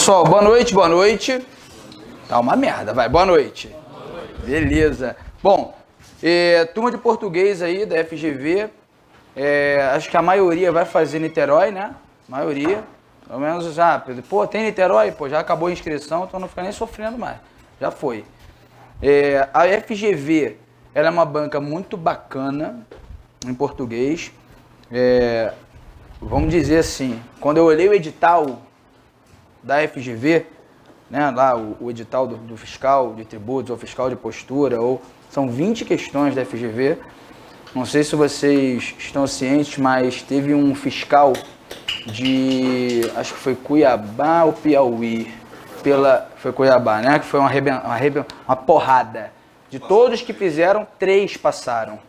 Pessoal, boa noite, boa noite. Tá uma merda, vai, boa noite. Beleza. Bom, turma de português aí da FGV, acho que a maioria vai fazer Niterói, né? Maioria. Pelo menos já, pô, tem Niterói? Pô, já acabou a inscrição, então não fica nem sofrendo mais. Já foi. A FGV, ela é uma banca muito bacana em português. Vamos dizer assim, quando eu olhei o edital da FGV, né, lá o edital do fiscal de tributos ou fiscal de postura, são 20 questões da FGV. Não sei se vocês estão cientes, mas teve um fiscal acho que foi Cuiabá ou Piauí, foi Cuiabá, né, que foi uma porrada. De todos que fizeram, 3 passaram.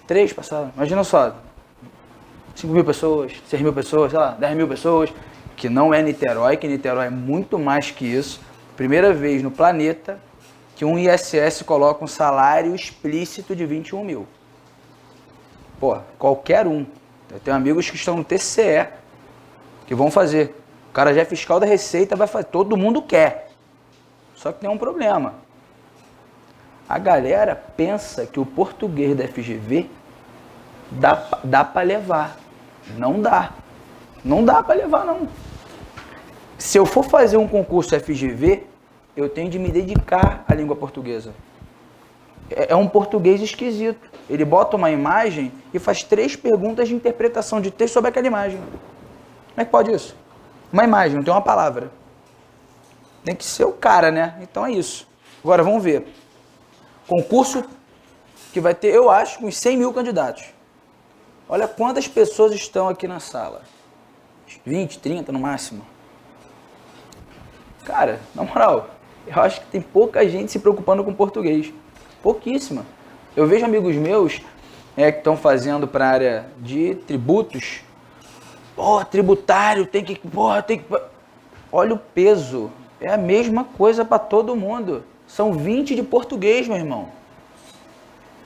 3 passaram, imagina só, 5 mil pessoas, 6 mil pessoas, sei lá, 10 mil pessoas, que não é Niterói, que Niterói é muito mais que isso. Primeira vez no planeta que um ISS coloca um salário explícito de 21 mil. Pô, qualquer um. Eu tenho amigos que estão no TCE, que vão fazer. O cara já é fiscal da Receita, vai fazer. Todo mundo quer. Só que tem um problema. A galera pensa que o português da FGV dá para levar. Não dá. Não dá para levar, não. Se eu for fazer um concurso FGV, eu tenho de me dedicar à língua portuguesa. É um português esquisito. Ele bota uma imagem e faz 3 perguntas de interpretação de texto sobre aquela imagem. Como é que pode isso? Uma imagem, não tem uma palavra. Tem que ser o cara, né? Então é isso. Agora, vamos ver. Concurso que vai ter, eu acho, uns 100 mil candidatos. Olha quantas pessoas estão aqui na sala. 20, 30 no máximo. Cara, na moral, eu acho que tem pouca gente se preocupando com português. Pouquíssima. Eu vejo amigos meus que estão fazendo para a área de tributos. Pô, tributário, tem que... Olha o peso. É a mesma coisa para todo mundo. São 20 de português, meu irmão.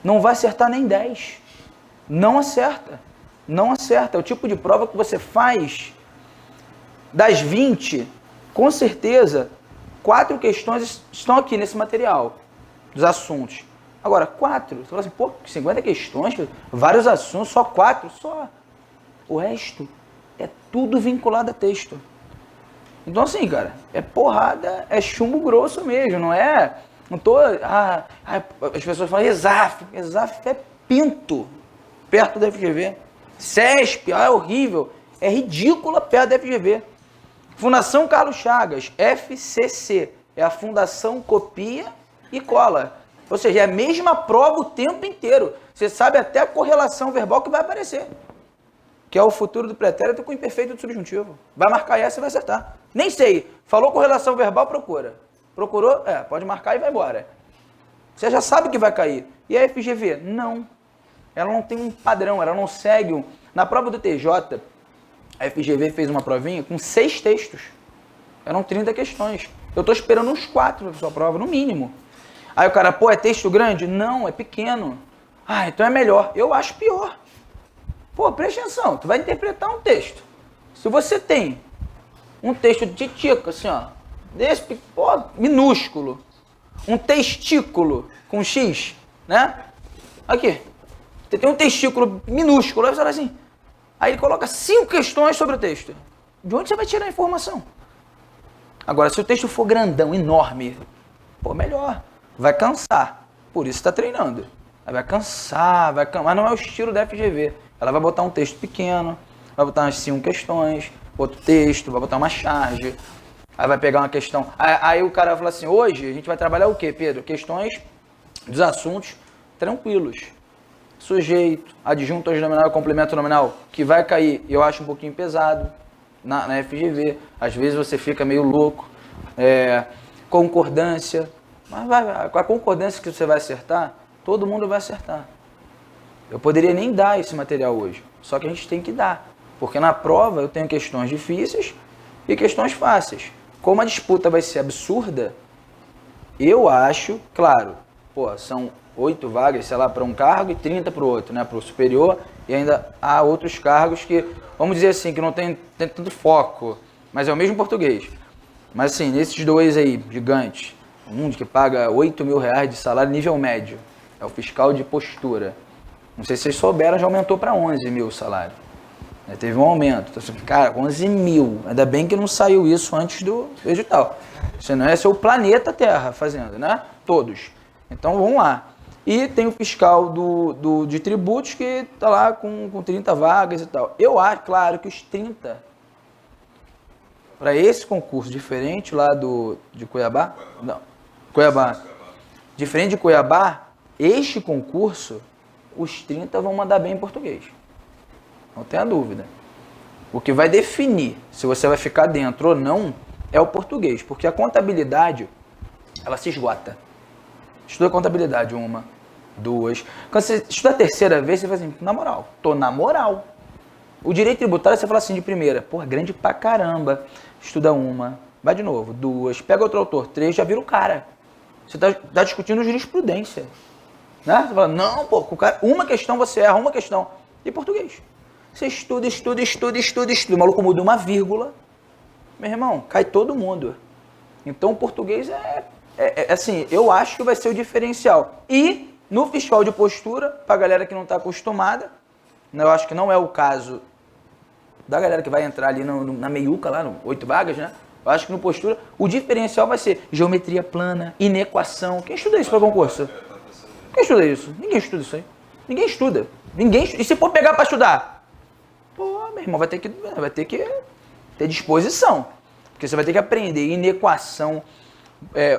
Não vai acertar nem 10. Não acerta. Não acerta. É o tipo de prova que você faz. Das 20, com certeza, 4 questões estão aqui nesse material, dos assuntos. Agora, 4, você fala assim, pô, 50 questões, vários assuntos, só 4, só. O resto é tudo vinculado a texto. Então assim, cara, é porrada, é chumbo grosso mesmo, não é... Não tô... as pessoas falam, ESAF é pinto, perto da FGV. CESP, é horrível, é ridícula perto da FGV. Fundação Carlos Chagas, FCC, é a Fundação Copia e Cola. Ou seja, é a mesma prova o tempo inteiro. Você sabe até a correlação verbal que vai aparecer. Que é o futuro do pretérito com o imperfeito do subjuntivo. Vai marcar essa e vai acertar. Nem sei. Falou correlação verbal, procura. Procurou? Pode marcar e vai embora. Você já sabe que vai cair. E a FGV? Não. Ela não tem um padrão, ela não segue Na prova do TJ, a FGV fez uma provinha com 6 textos. Eram 30 questões. Eu estou esperando uns 4 para sua prova, no mínimo. Aí o cara, pô, é texto grande? Não, é pequeno. Então é melhor. Eu acho pior. Pô, presta atenção, tu vai interpretar um texto. Se você tem um texto de tico, assim, ó, desse, pô, minúsculo, um testículo com X, né? Aqui. Você tem um testículo minúsculo, aí você fala assim. Aí ele coloca 5 questões sobre o texto. De onde você vai tirar a informação? Agora, se o texto for grandão, enorme, pô, melhor. Vai cansar. Por isso está treinando. Aí vai cansar, mas não é o estilo da FGV. Ela vai botar um texto pequeno, vai botar umas 5 questões, outro texto, vai botar uma charge. Aí vai pegar uma questão. Aí o cara vai falar assim, hoje a gente vai trabalhar o quê, Pedro? Questões dos assuntos tranquilos. Sujeito, adjunto nominal e complemento nominal, que vai cair, eu acho um pouquinho pesado na FGV. Às vezes você fica meio louco. Concordância. Mas com a concordância que você vai acertar, todo mundo vai acertar. Eu poderia nem dar esse material hoje, só que a gente tem que dar. Porque na prova eu tenho questões difíceis e questões fáceis. Como a disputa vai ser absurda, eu acho, claro, são 8 vagas, sei lá, para um cargo e 30 para o outro, né, para o superior, e ainda há outros cargos que, vamos dizer assim, que não tem tanto foco, mas é o mesmo português. Mas assim, nesses dois aí, gigantes, um que paga 8 mil reais de salário nível médio, é o fiscal de postura. Não sei se vocês souberam, já aumentou para 11 mil o salário. Teve um aumento. Então, assim, cara, 11 mil. Ainda bem que não saiu isso antes do edital. Senão ia ser o planeta Terra fazendo, né? Todos. Então vamos lá. E tem o fiscal de tributos que tá lá com 30 vagas e tal. Eu acho, claro, que os 30, para esse concurso diferente lá de Cuiabá, não, Cuiabá, diferente de Cuiabá, este concurso, os 30 vão mandar bem em português. Não tenha dúvida. O que vai definir se você vai ficar dentro ou não é o português, porque a contabilidade, ela se esgota. Estuda contabilidade, 1, 2. Quando você estuda a terceira vez, você fala assim, na moral, tô na moral. O direito tributário, você fala assim de primeira, porra, grande pra caramba. Estuda 1, vai de novo, 2, pega outro autor, 3, já vira um cara. Você tá discutindo jurisprudência. Né? Você fala, não, pô, com o cara, uma questão você erra, uma questão. E português? Você estuda. O maluco muda uma vírgula, meu irmão, cai todo mundo. Então o português assim, eu acho que vai ser o diferencial. E no fiscal de postura, pra galera que não tá acostumada, eu acho que não é o caso da galera que vai entrar ali na meiuca, lá no 8 vagas, né? Eu acho que no postura, o diferencial vai ser geometria plana, inequação. Quem estuda isso para concurso? Quem estuda isso? Ninguém estuda isso aí. Ninguém estuda. E se for pegar para estudar? Pô, meu irmão, vai ter que ter disposição. Porque você vai ter que aprender inequação.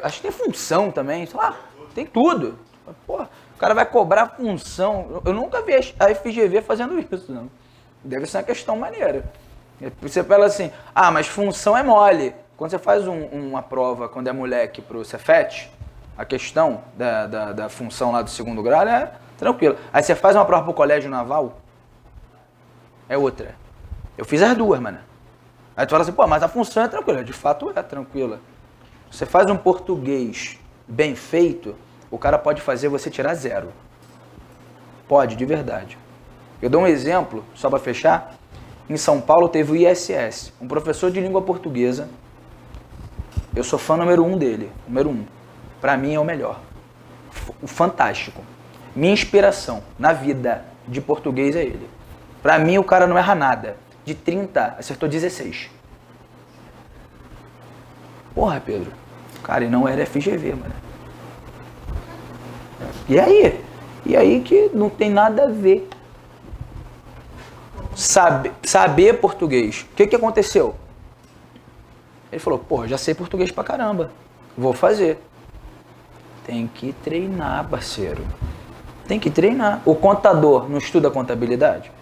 Acho que tem função também, sei lá, tem tudo. Pô, o cara vai cobrar função. Eu nunca vi a FGV fazendo isso, não. Deve ser uma questão maneira. Você fala assim, mas função é mole. Quando você faz uma prova, quando é moleque pro Cefet, a questão da função lá do segundo grau é tranquila. Aí você faz uma prova pro colégio naval, é outra. Eu fiz as duas, mano. Aí tu fala assim, pô, mas a função é tranquila. De fato é tranquila. Você faz um português bem feito, o cara pode fazer você tirar 0. Pode, de verdade. Eu dou um exemplo, só para fechar. Em São Paulo teve o ISS, um professor de língua portuguesa. Eu sou fã número 1 dele, número 1. Para mim é o melhor. Fantástico. Minha inspiração na vida de português é ele. Para mim o cara não erra nada. De 30, acertou 16. Porra, Pedro. Cara, e não era FGV, mano. E aí? E aí que não tem nada a ver. Saber português. O que aconteceu? Ele falou, porra, já sei português pra caramba. Vou fazer. Tem que treinar, parceiro. Tem que treinar. O contador não estuda contabilidade?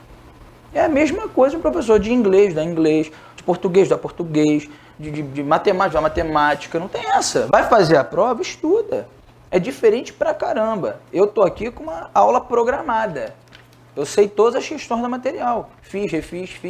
É a mesma coisa um professor de inglês, dá inglês, de português, dá português, de matemática, dá matemática. Não tem essa. Vai fazer a prova? Estuda. É diferente pra caramba. Eu tô aqui com uma aula programada. Eu sei todas as questões do material. Fiz, refiz.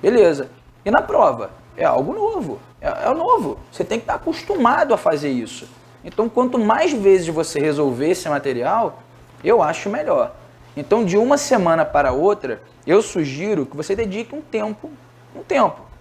Beleza. E na prova? É algo novo. É novo. Você tem que estar acostumado a fazer isso. Então, quanto mais vezes você resolver esse material, eu acho melhor. Então, de uma semana para outra, eu sugiro que você dedique um tempo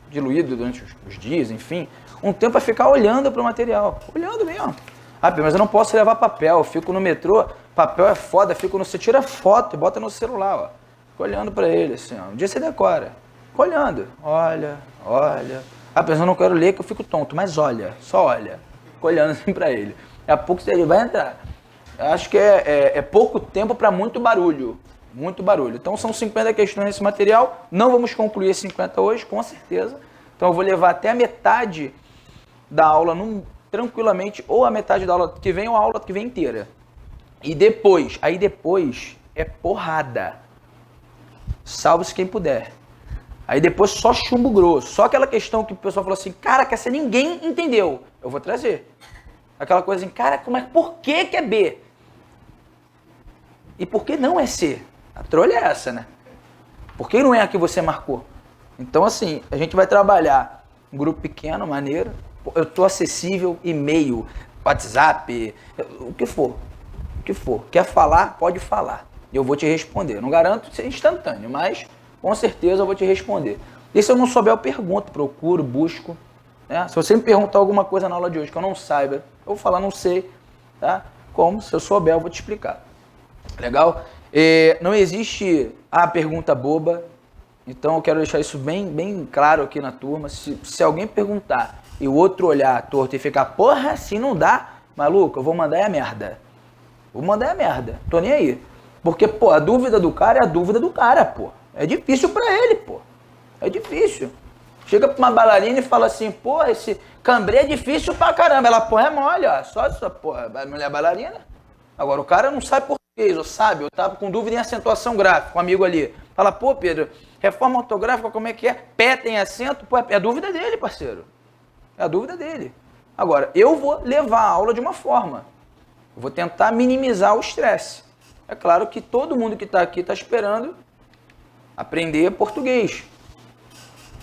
diluído durante os dias, enfim, um tempo a ficar olhando para o material. Olhando mesmo. Mas eu não posso levar papel, eu fico no metrô, papel é foda, você tira foto e bota no celular, ó. Fica olhando para ele, assim, ó. Um dia você decora. Fica olhando. Olha. Mas eu não quero ler que eu fico tonto, mas olha, só olha. Fica olhando assim para ele. Daqui a pouco ele vai entrar. Eu acho que é pouco tempo para muito barulho. Muito barulho. Então são 50 questões nesse material. Não vamos concluir as 50 hoje, com certeza. Então eu vou levar até a metade da aula tranquilamente, ou a metade da aula que vem, ou a aula que vem inteira. E depois é porrada. Salve-se quem puder. Aí depois só chumbo grosso. Só aquela questão que o pessoal falou assim, cara, que essa ninguém entendeu. Eu vou trazer. Aquela coisa assim, cara, por que é B? E por que não é C? A trolha é essa, né? Por que não é a que você marcou? Então, assim, a gente vai trabalhar um grupo pequeno, maneiro. Eu tô acessível, e-mail, WhatsApp, o que for. Quer falar, pode falar. Eu vou te responder. Não garanto ser instantâneo, mas com certeza eu vou te responder. E se eu não souber, eu pergunto, procuro, busco. Né? Se você me perguntar alguma coisa na aula de hoje que eu não saiba, eu vou falar não sei, tá? Como? Se eu souber, eu vou te explicar. Legal? Não existe a pergunta boba, então eu quero deixar isso bem claro aqui na turma. Se alguém perguntar e o outro olhar torto e ficar, porra, assim não dá, maluco, eu vou mandar a merda. Vou mandar a merda, tô nem aí. Porque, pô, a dúvida do cara é a dúvida do cara, pô. É difícil pra ele, pô. É difícil. Chega pra uma bailarina e fala assim, pô, esse cambrê é difícil pra caramba. Ela, porra, é mole, ó. Só essa, porra, a mulher bailarina. Agora, o cara não sabe português, ou sabe, eu tava com dúvida em acentuação gráfica, um amigo ali. Fala, pô, Pedro, reforma ortográfica, como é que é? Pé tem acento? Pô, é a dúvida dele, parceiro. É a dúvida dele. Agora, eu vou levar a aula de uma forma. Eu vou tentar minimizar o estresse. É claro que todo mundo que está aqui está esperando aprender português.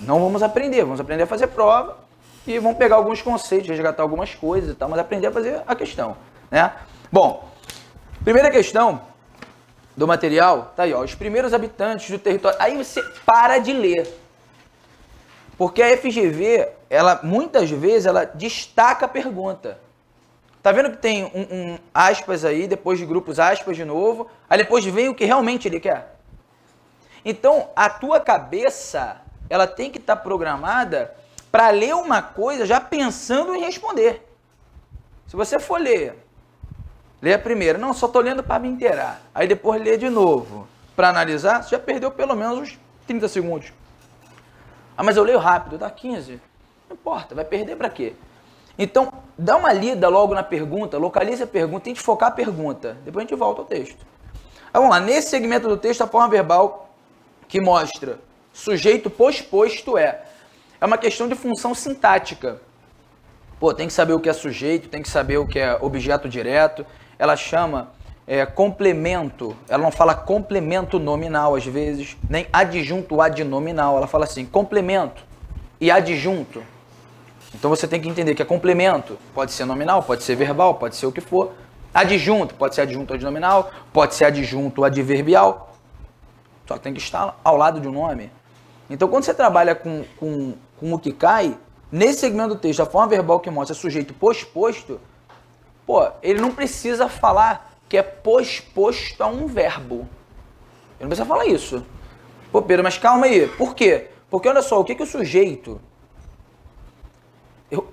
Não vamos aprender a fazer prova e vamos pegar alguns conceitos, resgatar algumas coisas e tal, mas aprender a fazer a questão, né? Bom, primeira questão do material, tá aí, ó, os primeiros habitantes do território. Aí você para de ler. Porque a FGV, ela muitas vezes ela destaca a pergunta. Tá vendo que tem um aspas aí, depois de grupos aspas de novo, aí depois vem o que realmente ele quer? Então, a tua cabeça, ela tem que estar programada para ler uma coisa já pensando em responder. Se você for ler a primeira, não, só tô lendo para me inteirar, aí depois lê de novo para analisar, você já perdeu pelo menos uns 30 segundos. Ah, mas eu leio rápido, dá 15. Não importa, vai perder para quê? Então, dá uma lida logo na pergunta, localize a pergunta, tente focar a pergunta. Depois a gente volta ao texto. Ah, vamos lá, nesse segmento do texto, a forma verbal que mostra sujeito posposto é uma questão de função sintática. Pô, tem que saber o que é sujeito, tem que saber o que é objeto direto. Ela chama complemento, ela não fala complemento nominal às vezes, nem adjunto adnominal, ela fala assim, complemento e adjunto. Então você tem que entender que é complemento, pode ser nominal, pode ser verbal, pode ser o que for. Adjunto, pode ser adjunto adnominal, pode ser adjunto adverbial. Só que tem que estar ao lado de um nome. Então quando você trabalha com o que cai, nesse segmento do texto, a forma verbal que mostra sujeito posposto, pô, ele não precisa falar que é posposto a um verbo. Ele não precisa falar isso. Pô, Pedro, mas calma aí. Por quê? Porque olha só, o que o sujeito...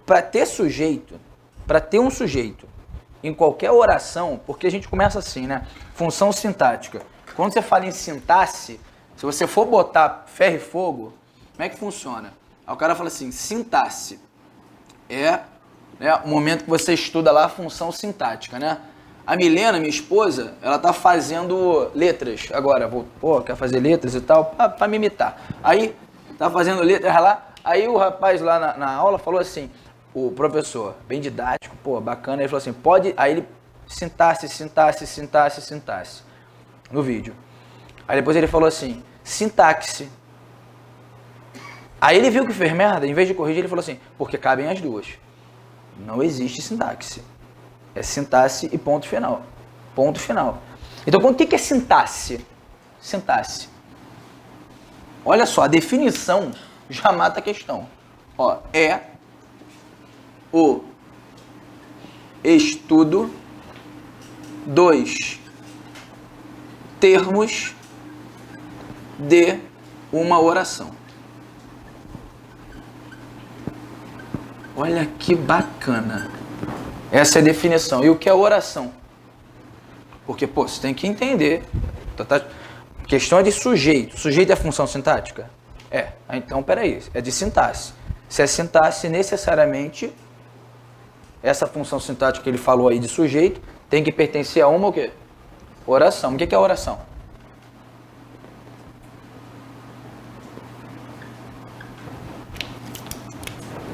Para ter um sujeito em qualquer oração, porque a gente começa assim, né? Função sintática. Quando você fala em sintaxe, se você for botar ferro e fogo, como é que funciona? Aí o cara fala assim, sintaxe é o momento que você estuda lá a função sintática, né? A Milena, minha esposa, ela tá fazendo letras agora. Quer fazer letras e tal, pra me imitar. Aí, tá fazendo letras lá. Aí o rapaz lá na aula falou assim, o professor, bem didático, pô, bacana, ele falou assim, aí ele, sintaxe, no vídeo. Aí depois ele falou assim, sintaxe. Aí ele viu que fez merda, em vez de corrigir, ele falou assim, porque cabem as duas. Não existe sintaxe. É sintaxe e ponto final. Ponto final. Então, o que é sintaxe? Sintaxe. Olha só, a definição já mata a questão. Ó, é o estudo dos termos de uma oração. Olha que bacana. Essa é a definição. E o que é oração? Porque, pô, você tem que entender. Questão é de sujeito. Sujeito é função sintática? É. Então, peraí. É de sintaxe. Se é sintaxe, necessariamente, essa função sintática que ele falou aí de sujeito tem que pertencer a uma o quê? Oração. O que é oração?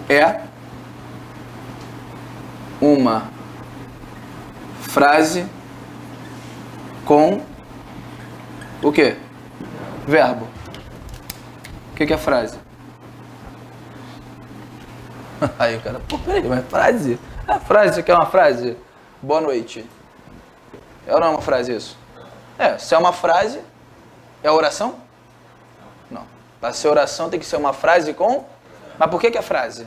É uma frase com o quê? Verbo. O que é frase? Aí o cara, pô, peraí, mas frase? Frase, isso aqui é uma frase? Boa noite. É ou não é uma frase isso? Se é uma frase, é oração? Não. Para ser oração tem que ser uma frase com... Mas por que é frase?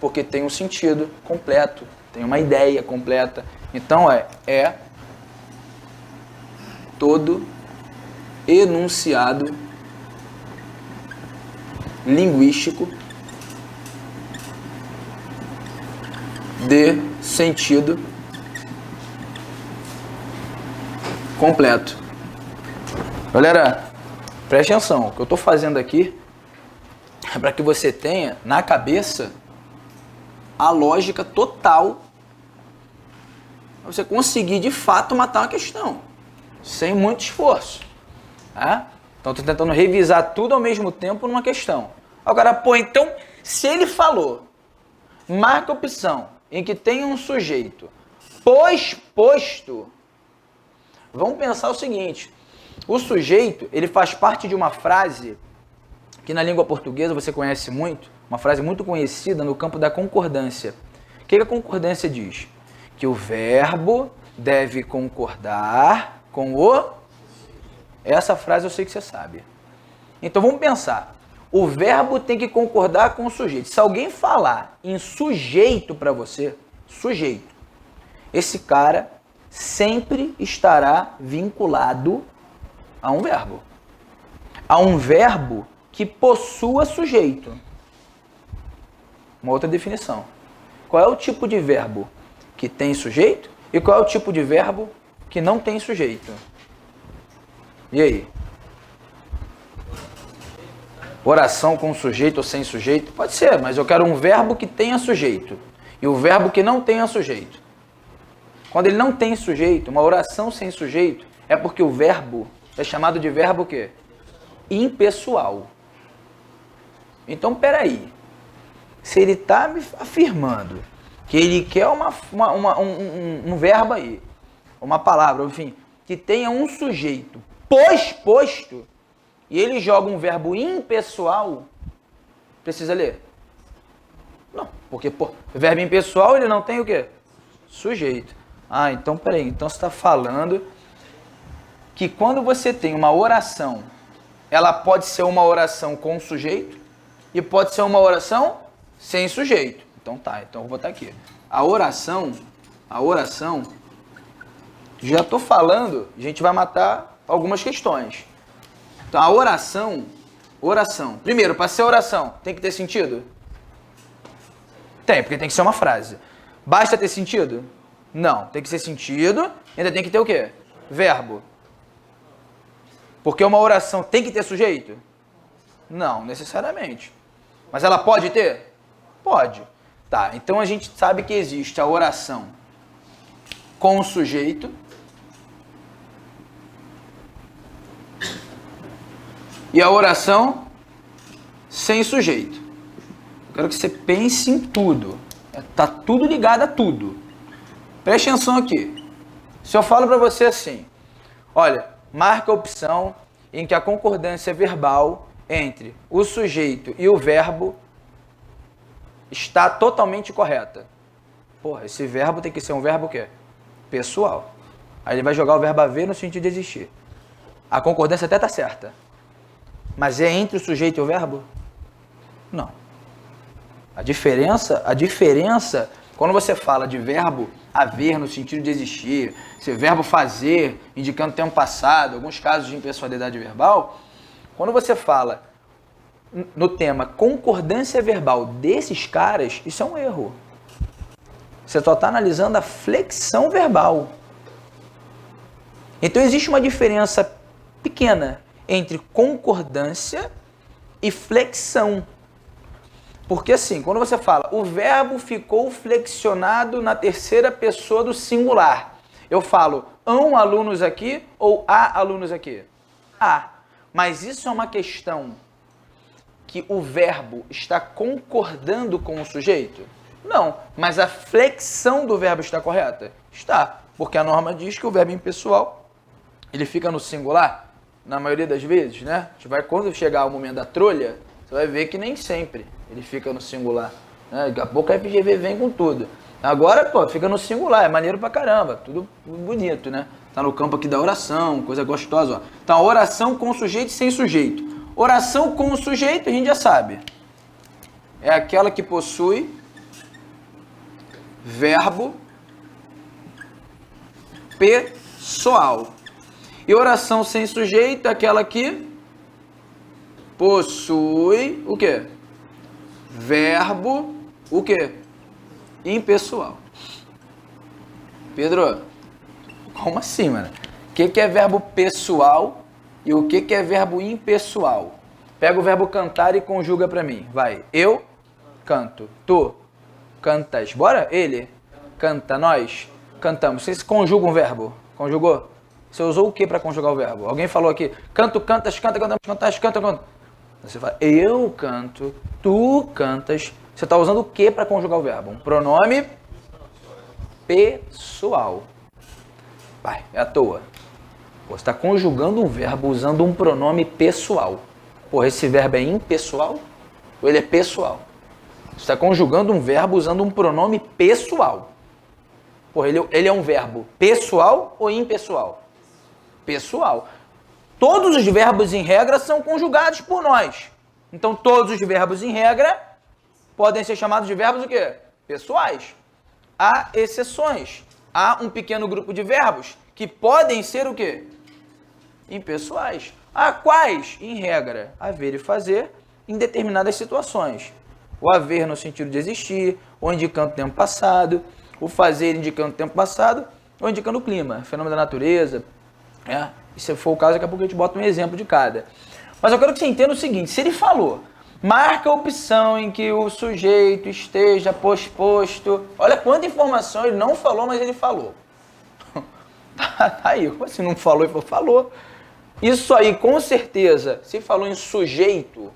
Porque tem um sentido completo, tem uma ideia completa. Então é todo enunciado linguístico de sentido completo. Galera, preste atenção, o que eu estou fazendo aqui é para que você tenha na cabeça a lógica total para você conseguir de fato matar uma questão, sem muito esforço. Tá? Então estou tentando revisar tudo ao mesmo tempo numa questão. Agora, pô, então, se ele falou, marca a opção em que tem um sujeito posto, vamos pensar o seguinte, o sujeito, ele faz parte de uma frase que na língua portuguesa você conhece muito, uma frase muito conhecida no campo da concordância. O que a concordância diz? Que o verbo deve concordar com o... Essa frase eu sei que você sabe. Então vamos pensar. O verbo tem que concordar com o sujeito. Se alguém falar em sujeito para você, sujeito, esse cara sempre estará vinculado a um verbo. A um verbo que possua sujeito. Uma outra definição. Qual é o tipo de verbo que tem sujeito e qual é o tipo de verbo que não tem sujeito? E aí? Oração com sujeito ou sem sujeito? Pode ser, mas eu quero um verbo que tenha sujeito e o verbo que não tenha sujeito. Quando ele não tem sujeito, uma oração sem sujeito, é porque o verbo é chamado de verbo o quê? Impessoal. Então, peraí. Se ele está me afirmando que ele quer um verbo aí, uma palavra, enfim, que tenha um sujeito posto, e ele joga um verbo impessoal, precisa ler? Não, porque o verbo impessoal ele não tem o quê? Sujeito. Ah, então peraí, então você está falando que quando você tem uma oração, ela pode ser uma oração com sujeito e pode ser uma oração sem sujeito. Então tá, então eu vou botar aqui. A oração, já estou falando, a gente vai matar algumas questões. Então a oração, primeiro, para ser oração, tem que ter sentido? Tem, porque tem que ser uma frase. Basta ter sentido? Não, tem que ser sentido, ainda tem que ter o quê? Verbo. Porque uma oração tem que ter sujeito? Não, necessariamente. Mas ela pode ter? Pode. Tá, então a gente sabe que existe a oração com o sujeito e a oração sem sujeito. Eu quero que você pense em tudo. Tá tudo ligado a tudo. Preste atenção aqui. Se eu falo para você assim, olha, marca a opção em que a concordância verbal entre o sujeito e o verbo está totalmente correta. Porra, esse verbo tem que ser um verbo o quê? Pessoal. Aí ele vai jogar o verbo haver no sentido de existir. A concordância até está certa. Mas é entre o sujeito e o verbo? Não. A diferença, quando você fala de verbo haver no sentido de existir, esse verbo fazer, indicando tempo passado, alguns casos de impessoalidade verbal, quando você fala no tema concordância verbal desses caras, isso é um erro. Você só está analisando a flexão verbal. Então existe uma diferença pequena entre concordância e flexão. Porque assim, quando você fala, o verbo ficou flexionado na terceira pessoa do singular, eu falo, alunos aqui ou há alunos aqui? Há. Mas isso é uma questão que o verbo está concordando com o sujeito? Não. Mas a flexão do verbo está correta? Está. Porque a norma diz que o verbo impessoal, ele fica no singular, na maioria das vezes, né? Quando chegar o momento da trolha, você vai ver que nem sempre ele fica no singular. Né? Daqui a pouco a FGV vem com tudo. Agora, pô, fica no singular, é maneiro pra caramba, tudo bonito, né? Tá no campo aqui da oração, coisa gostosa, ó. Então, oração com sujeito e sem sujeito. Oração com o sujeito, a gente já sabe. É aquela que possui verbo pessoal. E oração sem sujeito é aquela que possui o quê? Verbo, o quê? Impessoal. Pedro, como assim, mano? O que é verbo pessoal e o que é verbo impessoal? Pega o verbo cantar e conjuga pra mim. Vai. Eu canto. Tu cantas. Bora? Ele canta. Nós cantamos. Vocês conjugam um verbo? Conjugou? Você usou o que para conjugar o verbo? Alguém falou aqui. Canto, cantas, canta, cantamos, cantas, canta, canta. Você fala, eu canto, tu cantas. Você está usando o que para conjugar o verbo? Um pronome pessoal. Vai, é à toa. Pô, você está conjugando um verbo usando um pronome pessoal. Pô, esse verbo é impessoal ou ele é pessoal? Você está conjugando um verbo usando um pronome pessoal. Pô, ele é um verbo pessoal ou impessoal? Pessoal. Todos os verbos em regra são conjugados por nós. Então, todos os verbos em regra podem ser chamados de verbos o quê? Pessoais. Há exceções. Há um pequeno grupo de verbos que podem ser o quê? Impessoais. Há quais? Em regra, haver e fazer em determinadas situações. O haver no sentido de existir, ou indicando o tempo passado, o fazer indicando o tempo passado, ou indicando o clima, fenômeno da natureza. E se for o caso, daqui a pouco a gente bota um exemplo de cada. Mas eu quero que você entenda o seguinte, se ele falou, marca a opção em que o sujeito esteja posposto. Olha quanta informação ele não falou, mas ele falou. Tá aí, como assim não falou? Ele falou. Isso aí, com certeza, se falou em sujeito,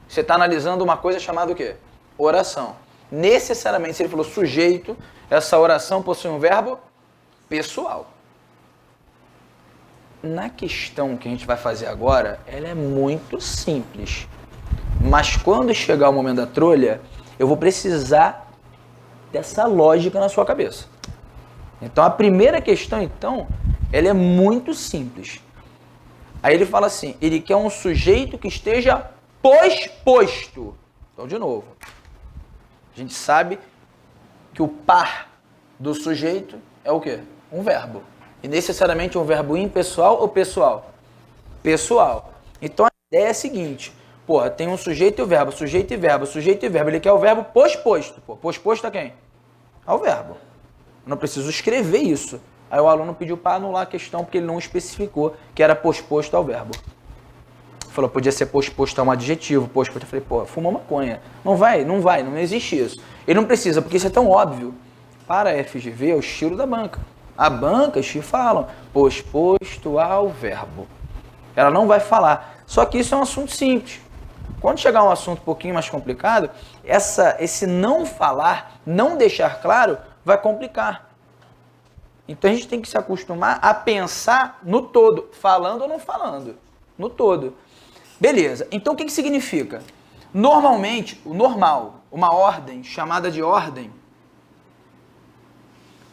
você está analisando uma coisa chamada o quê? Oração. Necessariamente, se ele falou sujeito, essa oração possui um verbo pessoal. Na questão que a gente vai fazer agora, ela é muito simples. Mas quando chegar o momento da trolha, eu vou precisar dessa lógica na sua cabeça. Então, a primeira questão, então, ela é muito simples. Aí ele fala assim, ele quer um sujeito que esteja posposto. Então, de novo, a gente sabe que o par do sujeito é o quê? Um verbo. E necessariamente um verbo impessoal ou pessoal? Pessoal. Então, a ideia é a seguinte, porra, tem um sujeito e o verbo, sujeito e verbo, sujeito e verbo. Ele quer o verbo posposto. Pô, posposto a quem? Ao verbo. Eu não preciso escrever isso. Aí o aluno pediu para anular a questão porque ele não especificou que era posposto ao verbo. Falou, podia ser posposto a um adjetivo, posposto. Eu falei, pô, fumou maconha. Não existe isso. Ele não precisa, porque isso é tão óbvio. Para a FGV é o estilo da banca. A banca, os falam, posposto ao verbo. Ela não vai falar. Só que isso é um assunto simples. Quando chegar um assunto um pouquinho mais complicado, esse não falar, não deixar claro, vai complicar. Então a gente tem que se acostumar a pensar no todo, falando ou não falando, no todo. Beleza, então o que significa? Normalmente, o normal, uma ordem chamada de ordem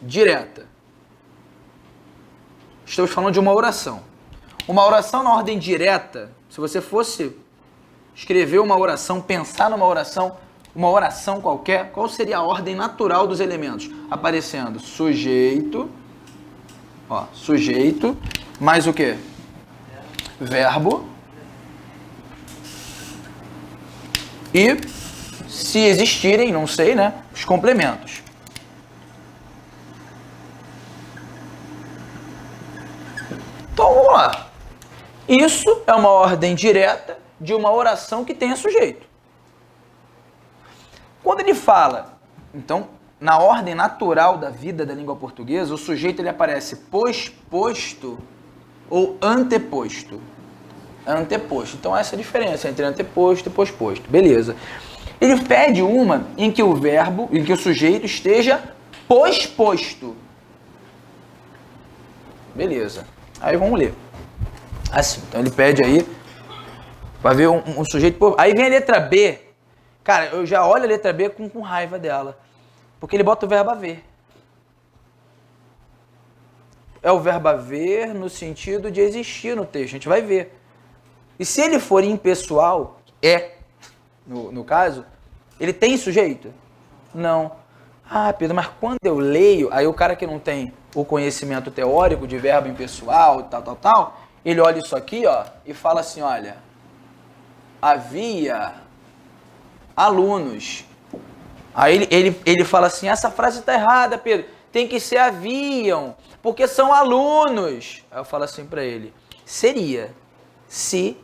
direta. Estamos falando de uma oração. Uma oração na ordem direta, se você fosse escrever uma oração, pensar numa oração, uma oração qualquer, qual seria a ordem natural dos elementos? Aparecendo sujeito, sujeito, mais o quê? Verbo. E, se existirem, não sei, né? Os complementos. Então, vamos lá. Isso é uma ordem direta de uma oração que tenha sujeito. Quando ele fala, então, na ordem natural da vida da língua portuguesa, o sujeito ele aparece posposto ou anteposto. Anteposto. Então, essa é a diferença entre anteposto e posposto. Beleza. Ele pede uma em que o verbo, em que o sujeito esteja posposto. Beleza. Aí vamos ler. Assim, então ele pede aí, vai ver um sujeito... Aí vem a letra B. Cara, eu já olho a letra B com raiva dela. Porque ele bota o verbo haver. É o verbo haver no sentido de existir no texto, a gente vai ver. E se ele for impessoal, no caso, ele tem sujeito? Não. Ah, Pedro, mas quando eu leio, aí o cara que não tem o conhecimento teórico de verbo impessoal, tal, ele olha isso aqui, ó, e fala assim, olha, havia alunos. Aí ele fala assim, essa frase está errada, Pedro, tem que ser haviam, porque são alunos. Aí eu falo assim para ele, seria se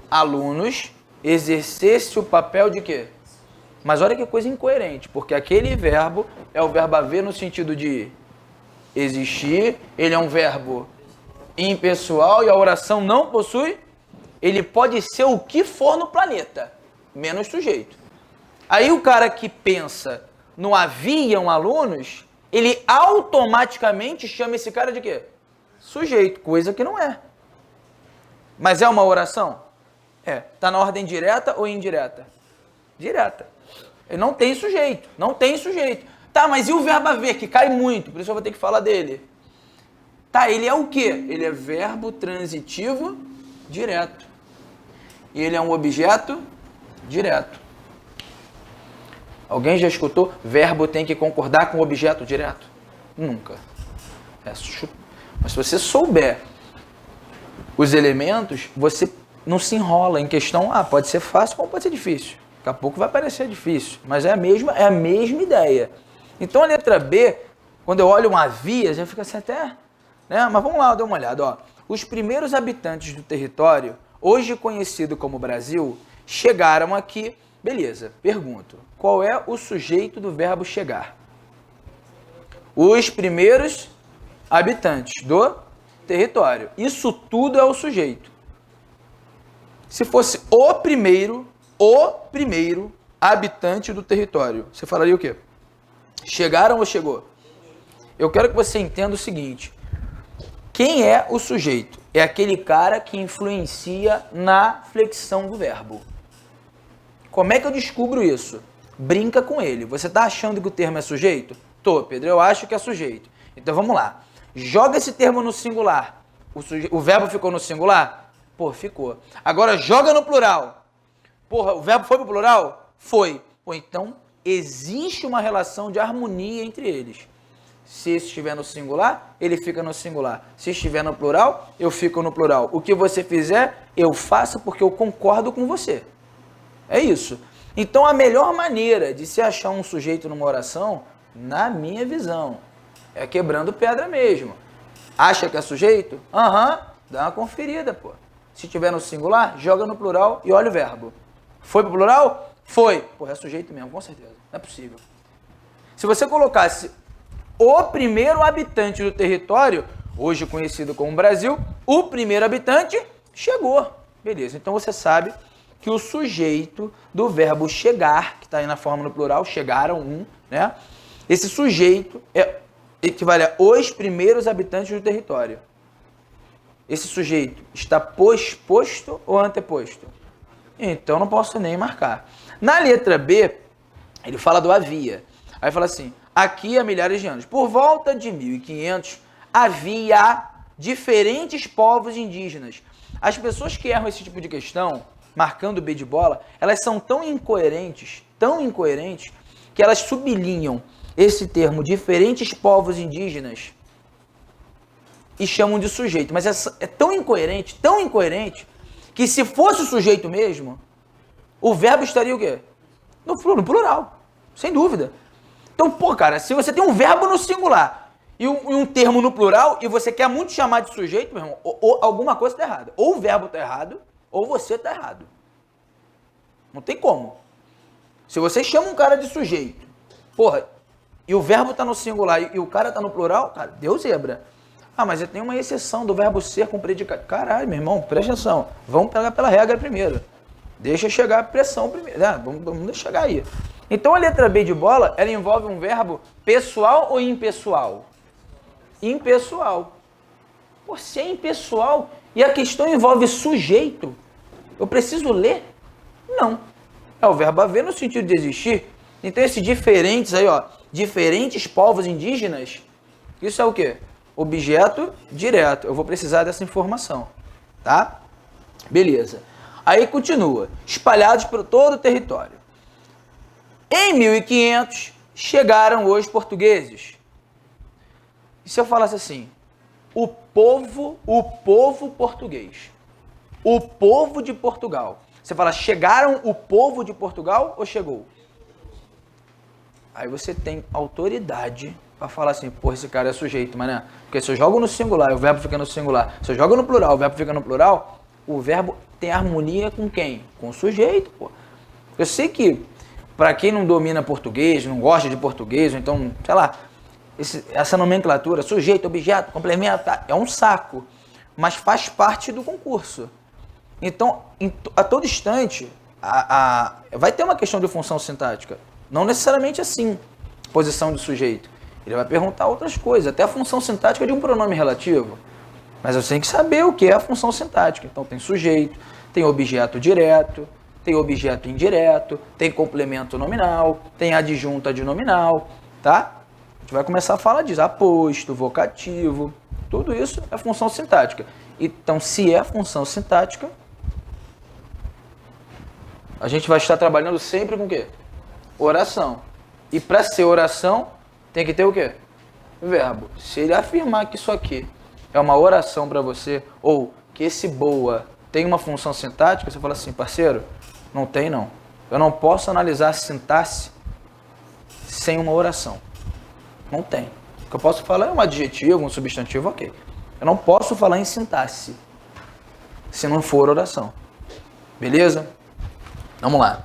alunos exercesse o papel de quê? Mas olha que coisa incoerente, porque aquele verbo é o verbo haver no sentido de existir, ele é um verbo impessoal e a oração não possui, ele pode ser o que for no planeta, menos sujeito. Aí o cara que pensa no haviam alunos, ele automaticamente chama esse cara de quê? Sujeito, coisa que não é. Mas é uma oração? Tá na ordem direta ou indireta? Direta. Ele não tem sujeito, não tem sujeito. Tá, mas e o verbo haver, que cai muito, por isso eu vou ter que falar dele. Tá, ele é o quê? Ele é verbo transitivo direto. E ele é um objeto direto. Alguém já escutou? Verbo tem que concordar com o objeto direto? Nunca. Mas se você souber os elementos, você não se enrola em questão, pode ser fácil ou pode ser difícil. Daqui a pouco vai parecer difícil, mas é a mesma ideia. Então a letra B, quando eu olho uma via, já fica assim até, né? Mas vamos lá, dá uma olhada, ó. Os primeiros habitantes do território, hoje conhecido como Brasil, chegaram aqui. Beleza, pergunto, qual é o sujeito do verbo chegar? Os primeiros habitantes do território. Isso tudo é o sujeito. Se fosse o primeiro habitante do território, você falaria o quê? Chegaram ou chegou? Eu quero que você entenda o seguinte. Quem é o sujeito? É aquele cara que influencia na flexão do verbo. Como é que eu descubro isso? Brinca com ele. Você está achando que o termo é sujeito? Tô, Pedro, eu acho que é sujeito. Então vamos lá. Joga esse termo no singular. O verbo ficou no singular? Pô, ficou. Agora joga no plural. Porra, o verbo foi pro plural? Foi. Pô, então existe uma relação de harmonia entre eles. Se estiver no singular, ele fica no singular. Se estiver no plural, eu fico no plural. O que você fizer, eu faço porque eu concordo com você. É isso. Então a melhor maneira de se achar um sujeito numa oração, na minha visão, é quebrando pedra mesmo. Acha que é sujeito? Dá uma conferida, pô. Se tiver no singular, joga no plural e olha o verbo. Foi pro plural? Foi. Pô, é sujeito mesmo, com certeza. Não é possível. Se você colocasse o primeiro habitante do território, hoje conhecido como Brasil, o primeiro habitante chegou. Beleza, então você sabe que o sujeito do verbo chegar, que está aí na forma no plural, chegaram né? Esse sujeito equivale a os primeiros habitantes do território. Esse sujeito está posposto ou anteposto? Então não posso nem marcar. Na letra B, ele fala do havia. Aí fala assim, aqui há milhares de anos, por volta de 1500, havia diferentes povos indígenas. As pessoas que erram esse tipo de questão, marcando o B de bola, elas são tão incoerentes, que elas sublinham esse termo, diferentes povos indígenas, e chamam de sujeito. Mas é tão incoerente, que se fosse o sujeito mesmo, o verbo estaria o quê? No plural, sem dúvida. Então, pô, cara, se você tem um verbo no singular e um termo no plural, e você quer muito chamar de sujeito, meu irmão, ou alguma coisa está errada. Ou o verbo está errado, ou você está errado. Não tem como. Se você chama um cara de sujeito, porra, e o verbo está no singular e o cara está no plural, cara, deu zebra. Mas tem uma exceção do verbo ser com predicado. Caralho, meu irmão, presta atenção. Vamos pegar pela regra primeiro. Deixa chegar a pressão primeiro. Vamos chegar aí. Então a letra B de bola, ela envolve um verbo pessoal ou impessoal? Impessoal. Pô, se é impessoal e a questão envolve sujeito, eu preciso ler? Não. É o verbo haver no sentido de existir. Então esses diferentes aí, ó, diferentes povos indígenas, isso é o quê? Objeto direto. Eu vou precisar dessa informação, tá? Beleza. Aí continua. Espalhados por todo o território. Em 1500, chegaram os portugueses. E se eu falasse assim, o povo português, o povo de Portugal. Você fala, chegaram o povo de Portugal ou chegou? Aí você tem autoridade para falar assim, pô, esse cara é sujeito, mas né? Porque se eu jogo no singular, o verbo fica no singular. Se eu jogo no plural, o verbo fica no plural, o verbo tem harmonia com quem? Com o sujeito, pô. Eu sei que, para quem não domina português, não gosta de português, ou então, sei lá, essa nomenclatura, sujeito, objeto, complemento, é um saco, mas faz parte do concurso. Então, a todo instante, vai ter uma questão de função sintática. Não necessariamente assim, posição de sujeito. Ele vai perguntar outras coisas, até a função sintática de um pronome relativo. Mas eu tenho que saber o que é a função sintática. Então, tem sujeito, tem objeto direto, tem objeto indireto, tem complemento nominal, tem adjunto adnominal, tá? A gente vai começar a falar disso. Aposto, vocativo, tudo isso é função sintática. Então, se é função sintática, a gente vai estar trabalhando sempre com o quê? Oração. E para ser oração, tem que ter o quê? Verbo. Se ele afirmar que isso aqui é uma oração para você, ou que esse boa tem uma função sintática, você fala assim, parceiro, não tem não. Eu não posso analisar a sintaxe sem uma oração. Não tem. O que eu posso falar é um adjetivo, um substantivo, ok. Eu não posso falar em sintaxe se não for oração. Beleza? Vamos lá.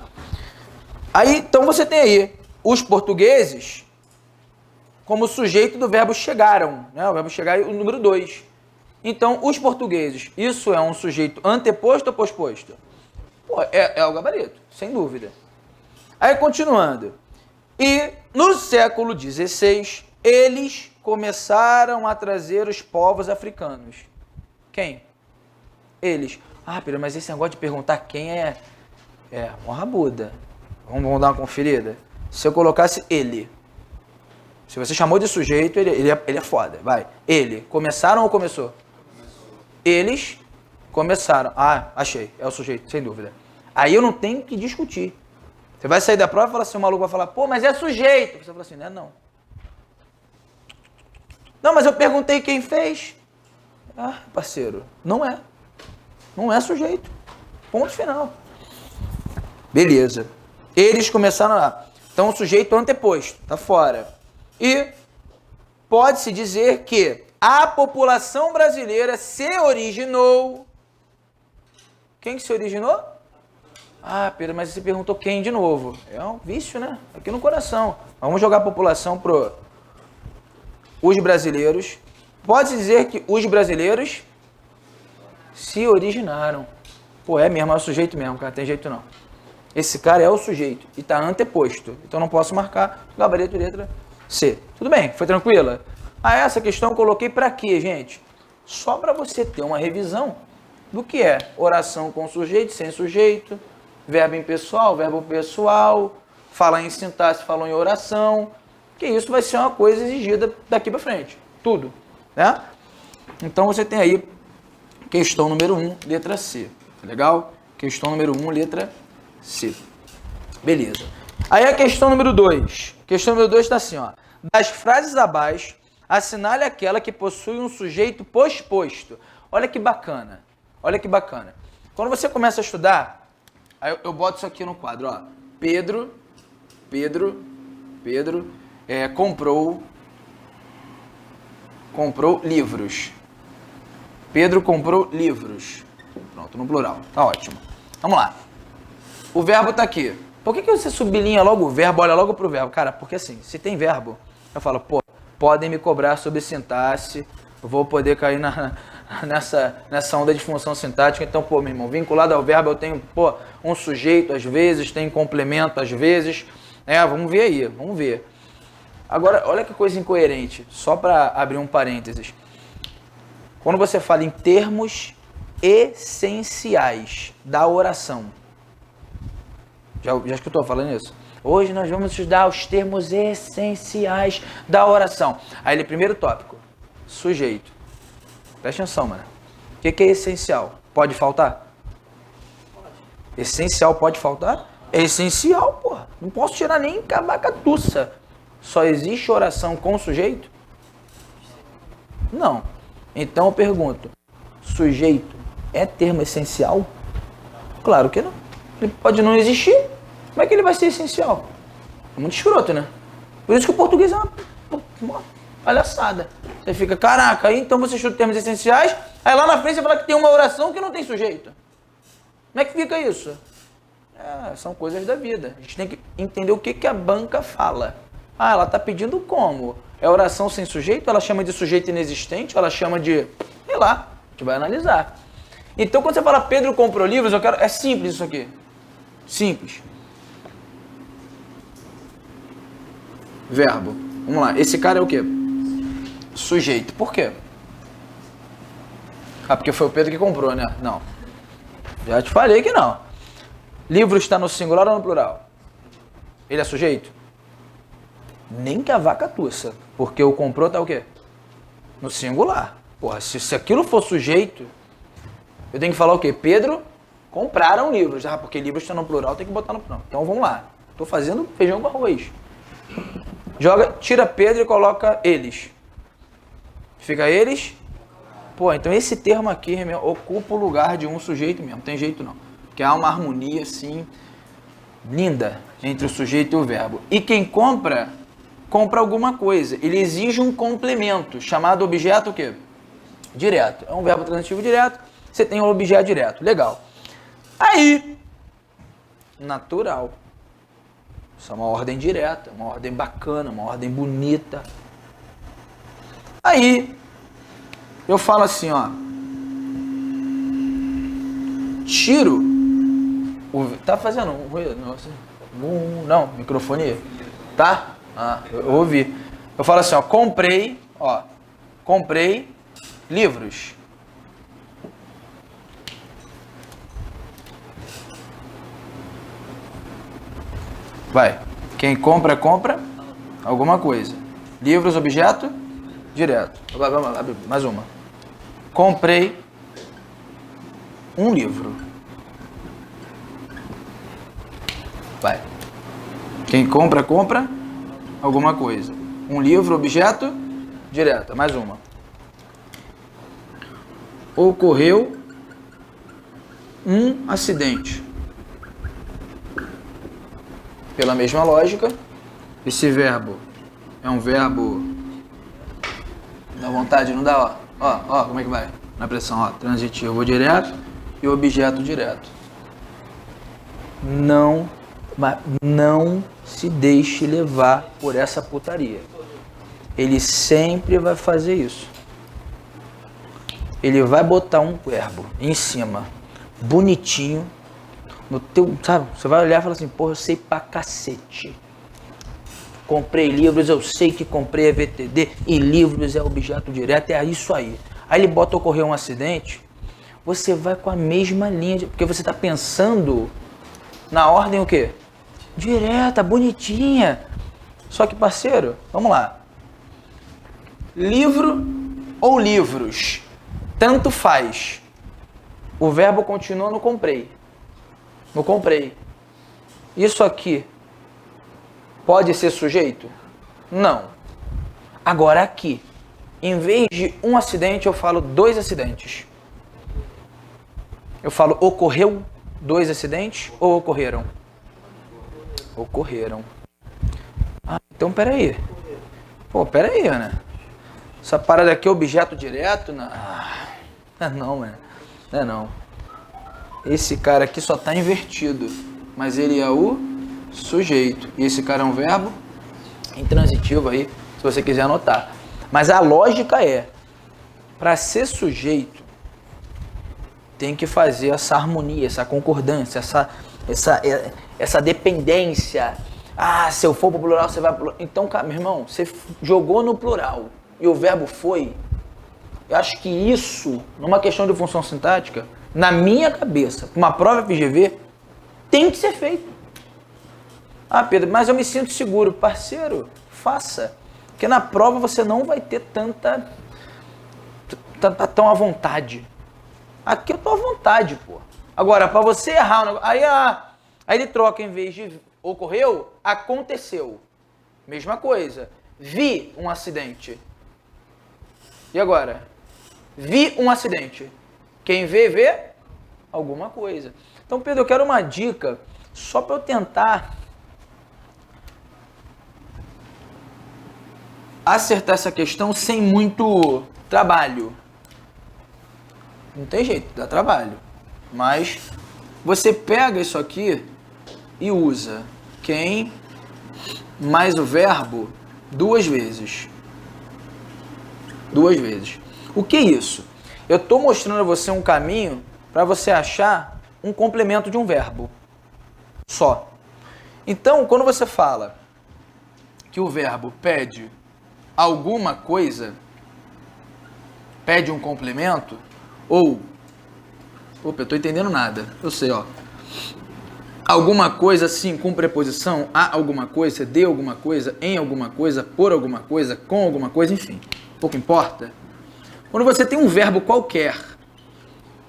Aí, então você tem aí os portugueses como sujeito do verbo chegaram, né? O verbo chegar é o número 2. Então, os portugueses, isso é um sujeito anteposto ou posposto? Pô, é o gabarito, sem dúvida. Aí, continuando. E no século XVI, eles começaram a trazer os povos africanos. Quem? Eles. Ah, Pedro, mas esse negócio de perguntar quem é uma rabuda. Vamos dar uma conferida? Se eu colocasse ele. Se você chamou de sujeito, ele é foda. Vai. Ele. Começaram ou começou? Eles começaram. Ah, achei. É o sujeito, sem dúvida. Aí eu não tenho que discutir. Você vai sair da prova e falar assim, o maluco vai falar, pô, mas é sujeito. Você fala assim, não. Não, mas eu perguntei quem fez. Ah, parceiro, não é. Não é sujeito. Ponto final. Beleza. Eles começaram lá. Então o sujeito anteposto, tá fora. E pode-se dizer que a população brasileira se originou. Quem que se originou? Ah, Pedro, mas você perguntou quem de novo? É um vício, né? Aqui no coração. Vamos jogar a população pro os brasileiros. Pode-se dizer que os brasileiros se originaram. Pô, é mesmo, é o sujeito mesmo, cara, tem jeito não. Esse cara é o sujeito e está anteposto. Então não posso marcar gabarito letra C. Tudo bem? Foi tranquila? Ah, essa questão eu coloquei para quê, gente? Só para você ter uma revisão do que é oração com sujeito, sem sujeito, verbo impessoal, verbo pessoal, falar em sintaxe, falar em oração, que isso vai ser uma coisa exigida daqui para frente. Tudo, né? Então você tem aí questão número 1, letra C. Legal? Questão número 1, letra C. Beleza. Aí a questão número 2. Questão número 2 está assim, ó. Das frases abaixo, assinale aquela que possui um sujeito posposto. Olha que bacana. Olha que bacana. Quando você começa a estudar, aí eu boto isso aqui no quadro, ó. Pedro comprou livros. Pedro comprou livros. Pronto, no plural. Tá ótimo. Vamos lá. O verbo tá aqui. Por que você sublinha logo o verbo, olha logo pro verbo? Cara, porque assim, se tem verbo, eu falo, pô, podem me cobrar sobre sintaxe, eu vou poder cair nessa onda de função sintática. Então, pô, meu irmão, vinculado ao verbo eu tenho, pô, um sujeito às vezes, tem complemento às vezes. Vamos ver aí, vamos ver. Agora, olha que coisa incoerente, só para abrir um parênteses. Quando você fala em termos essenciais da oração, já escutou falando isso? Hoje nós vamos estudar os termos essenciais da oração. Aí ele, primeiro tópico, sujeito. Presta atenção, mano. O que é essencial? Pode faltar? Essencial pode faltar? É essencial, porra. Não posso tirar nem cabacatuça. Só existe oração com sujeito? Não. Então eu pergunto, sujeito é termo essencial? Claro que não. Ele pode não existir. Como é que ele vai ser essencial? É muito escroto, né? Por isso que o português é uma palhaçada. Você fica, caraca, aí então você estuda termos essenciais, aí lá na frente você fala que tem uma oração que não tem sujeito. Como é que fica isso? São coisas da vida. A gente tem que entender o que a banca fala. Ah, ela está pedindo como? É oração sem sujeito? Ela chama de sujeito inexistente? Ela chama de... sei lá. A gente vai analisar. Então, quando você fala Pedro comprou livros, eu quero... é simples isso aqui. Simples. Verbo. Vamos lá. Esse cara é o quê? Sujeito. Por quê? Ah, porque foi o Pedro que comprou, né? Não. Já te falei que não. Livro está no singular ou no plural? Ele é sujeito? Nem que a vaca tussa. Porque o comprou está o quê? No singular. Porra, se aquilo for sujeito, eu tenho que falar o quê? Pedro compraram livros. Ah, porque livro está no plural, tem que botar no plural. Então vamos lá. Estou fazendo feijão com arroz. Tira Pedro e coloca eles. Fica eles. Pô, então esse termo aqui ocupa o lugar de um sujeito mesmo. Não tem jeito não. Porque há uma harmonia, assim, linda entre o sujeito e o verbo. E quem compra, compra alguma coisa. Ele exige um complemento, chamado objeto o quê? Direto. É um verbo transitivo direto, você tem um objeto direto. Legal. Aí, natural. Isso é uma ordem direta, uma ordem bacana, uma ordem bonita. Aí, eu falo assim, ó. Tiro. Tá fazendo um ruído? Não, microfone. Tá? Ah, eu ouvi. Eu falo assim, ó. Comprei livros. Vai. Quem compra alguma coisa. Livros, objeto, direto. Vamos lá, mais uma. Comprei um livro. Vai. Quem compra alguma coisa. Um livro, objeto, direto. Mais uma. Ocorreu um acidente. Pela mesma lógica, esse verbo é um verbo... Dá vontade, não dá? Ó, como é que vai? Na pressão, ó, transitivo direto e objeto direto. Não se deixe levar por essa putaria. Ele sempre vai fazer isso. Ele vai botar um verbo em cima, bonitinho, no teu, sabe? Você vai olhar e falar assim, porra, eu sei pra cacete. Comprei livros, eu sei que comprei a VTD e livros é objeto direto, é isso aí. Aí ele bota ocorrer um acidente, você vai com a mesma linha, porque você está pensando na ordem o quê? Direta, bonitinha. Só que, parceiro, vamos lá. Livro ou livros? Tanto faz. O verbo continua no comprei. No comprei. Isso aqui pode ser sujeito? Não. Agora aqui, em vez de um acidente, eu falo dois acidentes. Eu falo ocorreu dois acidentes ou ocorreram? Ocorreram. Ah, então peraí. Pô, peraí, né? Essa parada aqui é objeto direto? Não, mano. Não é não. Esse cara aqui só tá invertido. Mas ele é o sujeito. E esse cara é um verbo intransitivo aí, se você quiser anotar. Mas a lógica é, para ser sujeito, tem que fazer essa harmonia, essa concordância, essa dependência. Ah, se eu for pro plural, você vai pro plural. Então, cara, meu irmão, você jogou no plural e o verbo foi. Eu acho que isso, numa questão de função sintática, na minha cabeça, uma prova FGV, tem que ser feito. Ah, Pedro, mas eu me sinto seguro. Parceiro, faça. Porque na prova você não vai ter tão à vontade. Aqui eu tô à vontade, pô. Agora, para você errar, aí ele troca, em vez de ocorreu, aconteceu. Mesma coisa. Vi um acidente. E agora? Vi um acidente. Quem vê alguma coisa. Então, Pedro, eu quero uma dica só para eu tentar acertar essa questão sem muito trabalho. Não tem jeito, dá trabalho. Mas você pega isso aqui e usa quem mais o verbo 2 vezes. 2 vezes. O que é isso? Eu estou mostrando a você um caminho para você achar um complemento de um verbo. Só. Então, quando você fala que o verbo pede alguma coisa, pede um complemento, ou... Opa, eu estou entendendo nada. Eu sei, ó. Alguma coisa, sim, com preposição, a alguma coisa, de alguma coisa, em alguma coisa, por alguma coisa, com alguma coisa, enfim. Pouco importa. Quando você tem um verbo qualquer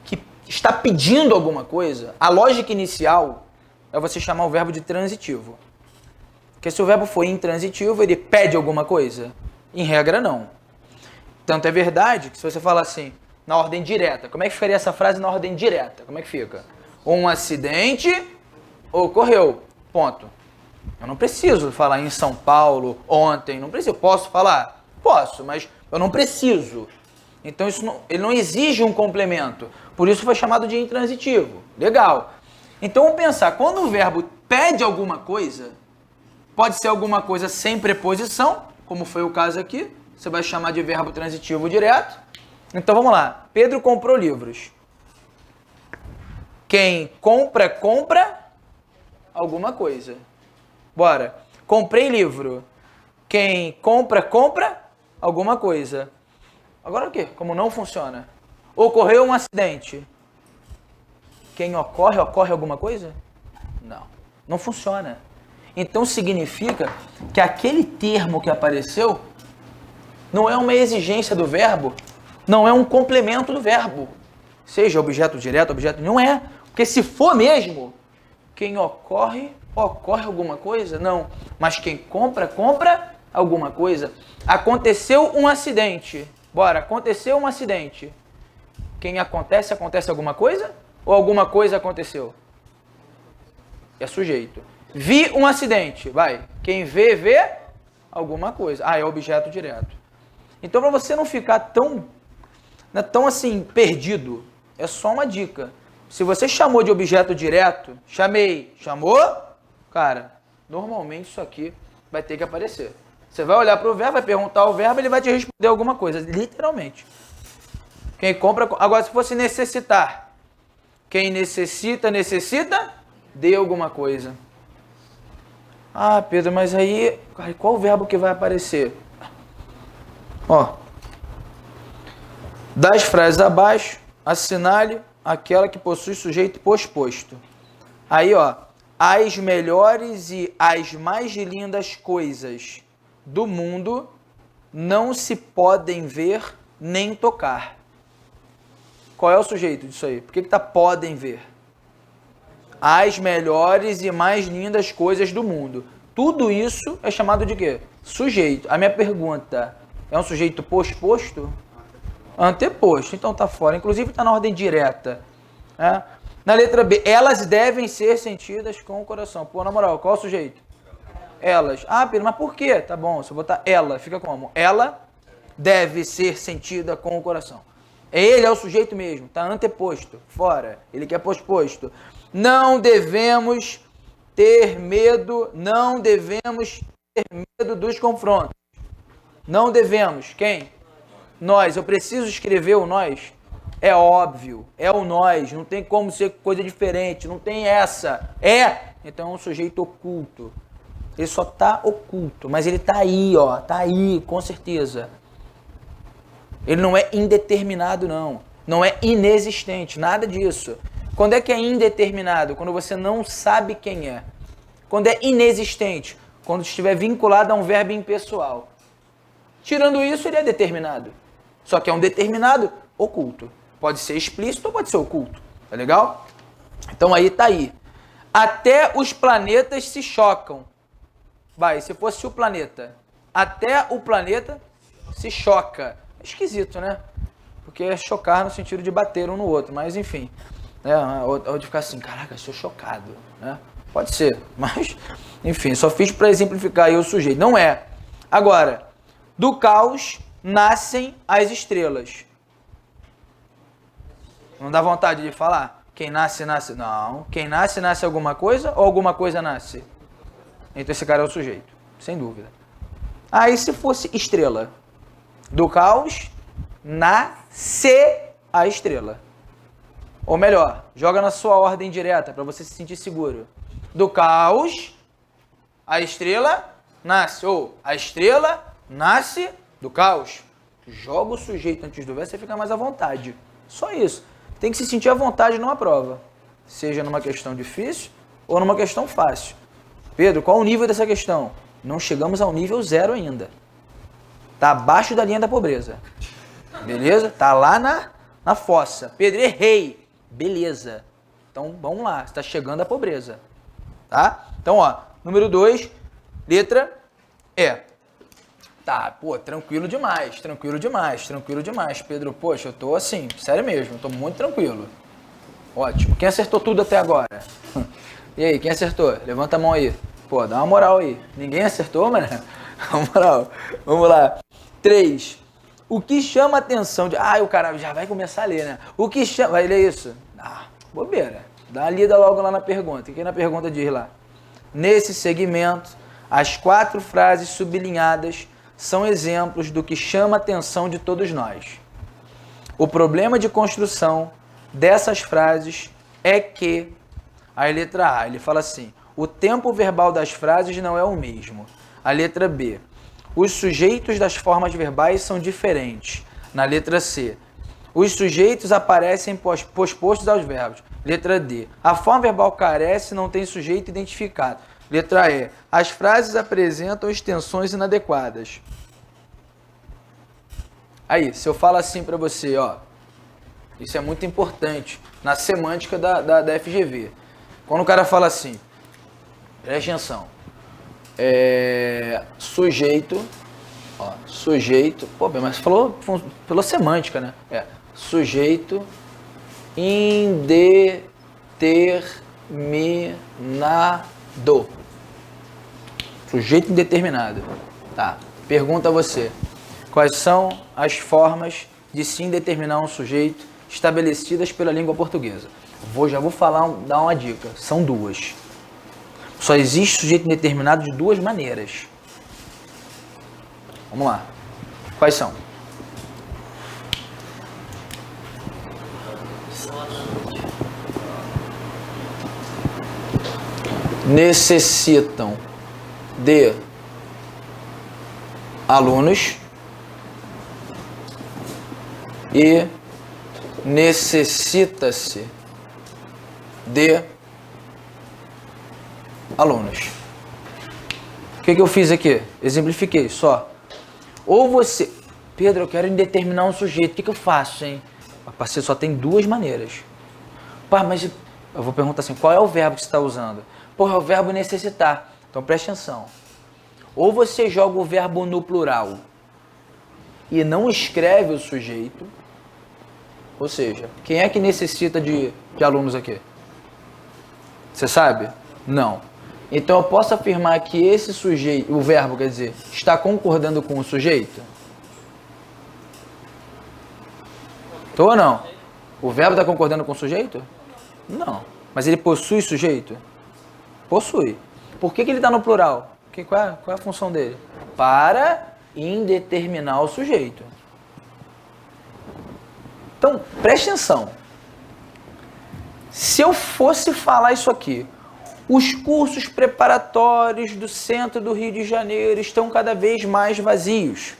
que está pedindo alguma coisa, a lógica inicial é você chamar o verbo de transitivo. Porque se o verbo for intransitivo, ele pede alguma coisa? Em regra, não. Tanto é verdade que se você falar assim, na ordem direta, como é que ficaria essa frase na ordem direta? Como é que fica? Um acidente ocorreu. Ponto. Eu não preciso falar em São Paulo, ontem, não preciso. Posso falar? Posso, mas eu não preciso. Então isso não, ele não exige um complemento. Por isso foi chamado de intransitivo. Legal. Então vamos pensar, quando o verbo pede alguma coisa, pode ser alguma coisa sem preposição, como foi o caso aqui. Você vai chamar de verbo transitivo direto. Então vamos lá. Pedro comprou livros. Quem compra, compra alguma coisa. Bora. Comprei livro. Quem compra, compra alguma coisa. Agora o quê? Como não funciona? Ocorreu um acidente. Quem ocorre, ocorre alguma coisa? Não. Não funciona. Então significa que aquele termo que apareceu não é uma exigência do verbo, não é um complemento do verbo. Seja objeto direto, objeto... Não é. Porque se for mesmo, quem ocorre, ocorre alguma coisa? Não. Mas quem compra, compra alguma coisa. Aconteceu um acidente. Bora, aconteceu um acidente. Quem acontece, acontece alguma coisa? Ou alguma coisa aconteceu? É sujeito. Vi um acidente. Vai. Quem vê, vê alguma coisa. Ah, é objeto direto. Então, para você não ficar tão assim, perdido, é só uma dica. Se você chamou de objeto direto, chamei, chamou, cara, normalmente isso aqui vai ter que aparecer. Você vai olhar para o verbo, vai perguntar o verbo, ele vai te responder alguma coisa, literalmente. Quem compra... Agora, se fosse necessitar, quem necessita, necessita de alguma coisa. Ah, Pedro, mas aí, qual o verbo que vai aparecer? Ó, das frases abaixo, assinale aquela que possui sujeito posposto. Aí, ó, as melhores e as mais lindas coisas do mundo não se podem ver nem tocar. Qual é o sujeito disso aí? Por que tá podem ver? As melhores e mais lindas coisas do mundo. Tudo isso é chamado de quê? Sujeito. A minha pergunta, é um sujeito posposto? Anteposto. Então tá fora. Inclusive tá na ordem direta. Né? Na letra B, elas devem ser sentidas com o coração. Pô, na moral, qual é o sujeito? Elas. Ah, Pedro, mas por quê? Tá bom, se eu botar ela, fica como? Ela deve ser sentida com o coração. Ele é o sujeito mesmo, tá anteposto, fora. Ele que é posposto. Não devemos ter medo, não devemos ter medo dos confrontos. Não devemos. Quem? Nós. Eu preciso escrever o nós? É óbvio, é o nós, não tem como ser coisa diferente, não tem essa. É, então é um sujeito oculto. Ele só tá oculto, mas ele tá aí, ó, tá aí, com certeza. Ele não é indeterminado, não. Não é inexistente, nada disso. Quando é que é indeterminado? Quando você não sabe quem é. Quando é inexistente? Quando estiver vinculado a um verbo impessoal. Tirando isso, ele é determinado. Só que é um determinado oculto. Pode ser explícito ou pode ser oculto. Tá legal? Então aí tá aí. Até os planetas se chocam. Vai, se fosse o planeta. Até o planeta se choca. É esquisito, né? Porque é chocar no sentido de bater um no outro. Mas enfim. Né? Ou de ficar assim, caraca, eu sou chocado. Né? Pode ser. Mas, enfim, só fiz para exemplificar aí o sujeito. Não é. Agora, do caos nascem as estrelas. Não dá vontade de falar? Quem nasce, nasce... Não. Quem nasce, nasce alguma coisa ou alguma coisa nasce? Então esse cara é o sujeito. Sem dúvida. Aí se fosse estrela. Do caos, nasce a estrela. Ou melhor, joga na sua ordem direta para você se sentir seguro. Do caos, a estrela nasce. Ou a estrela nasce do caos. Joga o sujeito antes do verbo, você fica mais à vontade. Só isso. Tem que se sentir à vontade numa prova. Seja numa questão difícil ou numa questão fácil. Pedro, qual o nível dessa questão? Não chegamos ao nível 0 ainda. Está abaixo da linha da pobreza. Beleza? Está lá na fossa. Pedro, errei. Beleza. Então, vamos lá. Está chegando à pobreza. Tá? Então, ó. Número 2, letra E. Tá, pô, tranquilo demais, tranquilo demais, tranquilo demais. Pedro, poxa, eu tô assim, sério mesmo, tô muito tranquilo. Ótimo. Quem acertou tudo até agora? E aí, quem acertou? Levanta a mão aí. Pô, dá uma moral aí. Ninguém acertou, mano? Dá uma moral. Vamos lá. 3. O que chama a atenção de... Ah, o cara já vai começar a ler, né? O que chama... Vai ler isso? Ah, bobeira. Dá uma lida logo lá na pergunta. O que na pergunta diz lá? Nesse segmento, as 4 frases sublinhadas são exemplos do que chama a atenção de todos nós. O problema de construção dessas frases é que... A letra A, ele fala assim, o tempo verbal das frases não é o mesmo. A letra B, os sujeitos das formas verbais são diferentes. Na letra C, os sujeitos aparecem pospostos aos verbos. Letra D, a forma verbal carece, não tem sujeito identificado. Letra E, as frases apresentam extensões inadequadas. Aí, se eu falo assim para você, ó, isso é muito importante na semântica da FGV. Quando o cara fala assim, preste atenção, sujeito, ó, sujeito, pô, mas falou semântica, né? Sujeito indeterminado. Sujeito indeterminado. Tá, pergunta a você, quais são as formas de se indeterminar um sujeito estabelecidas pela língua portuguesa? Já vou falar, dar uma dica. São 2. Só existe sujeito indeterminado de 2 maneiras. Vamos lá. Quais são? Necessitam de alunos e necessita-se de alunos. O que eu fiz aqui? Exemplifiquei só. Ou você... Pedro, eu quero indeterminar um sujeito. O que eu faço, hein? Parceiro, só tem 2 maneiras. Pá, mas eu vou perguntar assim, qual é o verbo que você está usando? Porra, é o verbo necessitar. Então preste atenção. Ou você joga o verbo no plural e não escreve o sujeito. Ou seja, quem é que necessita de alunos aqui? Você sabe? Não. Então eu posso afirmar que esse sujeito, o verbo, quer dizer, está concordando com o sujeito? Tô ou não? O verbo está concordando com o sujeito? Não. Mas ele possui sujeito? Possui. Por que ele está no plural? Qual é a função dele? Para indeterminar o sujeito. Então, preste atenção. Se eu fosse falar isso aqui, os cursos preparatórios do centro do Rio de Janeiro estão cada vez mais vazios.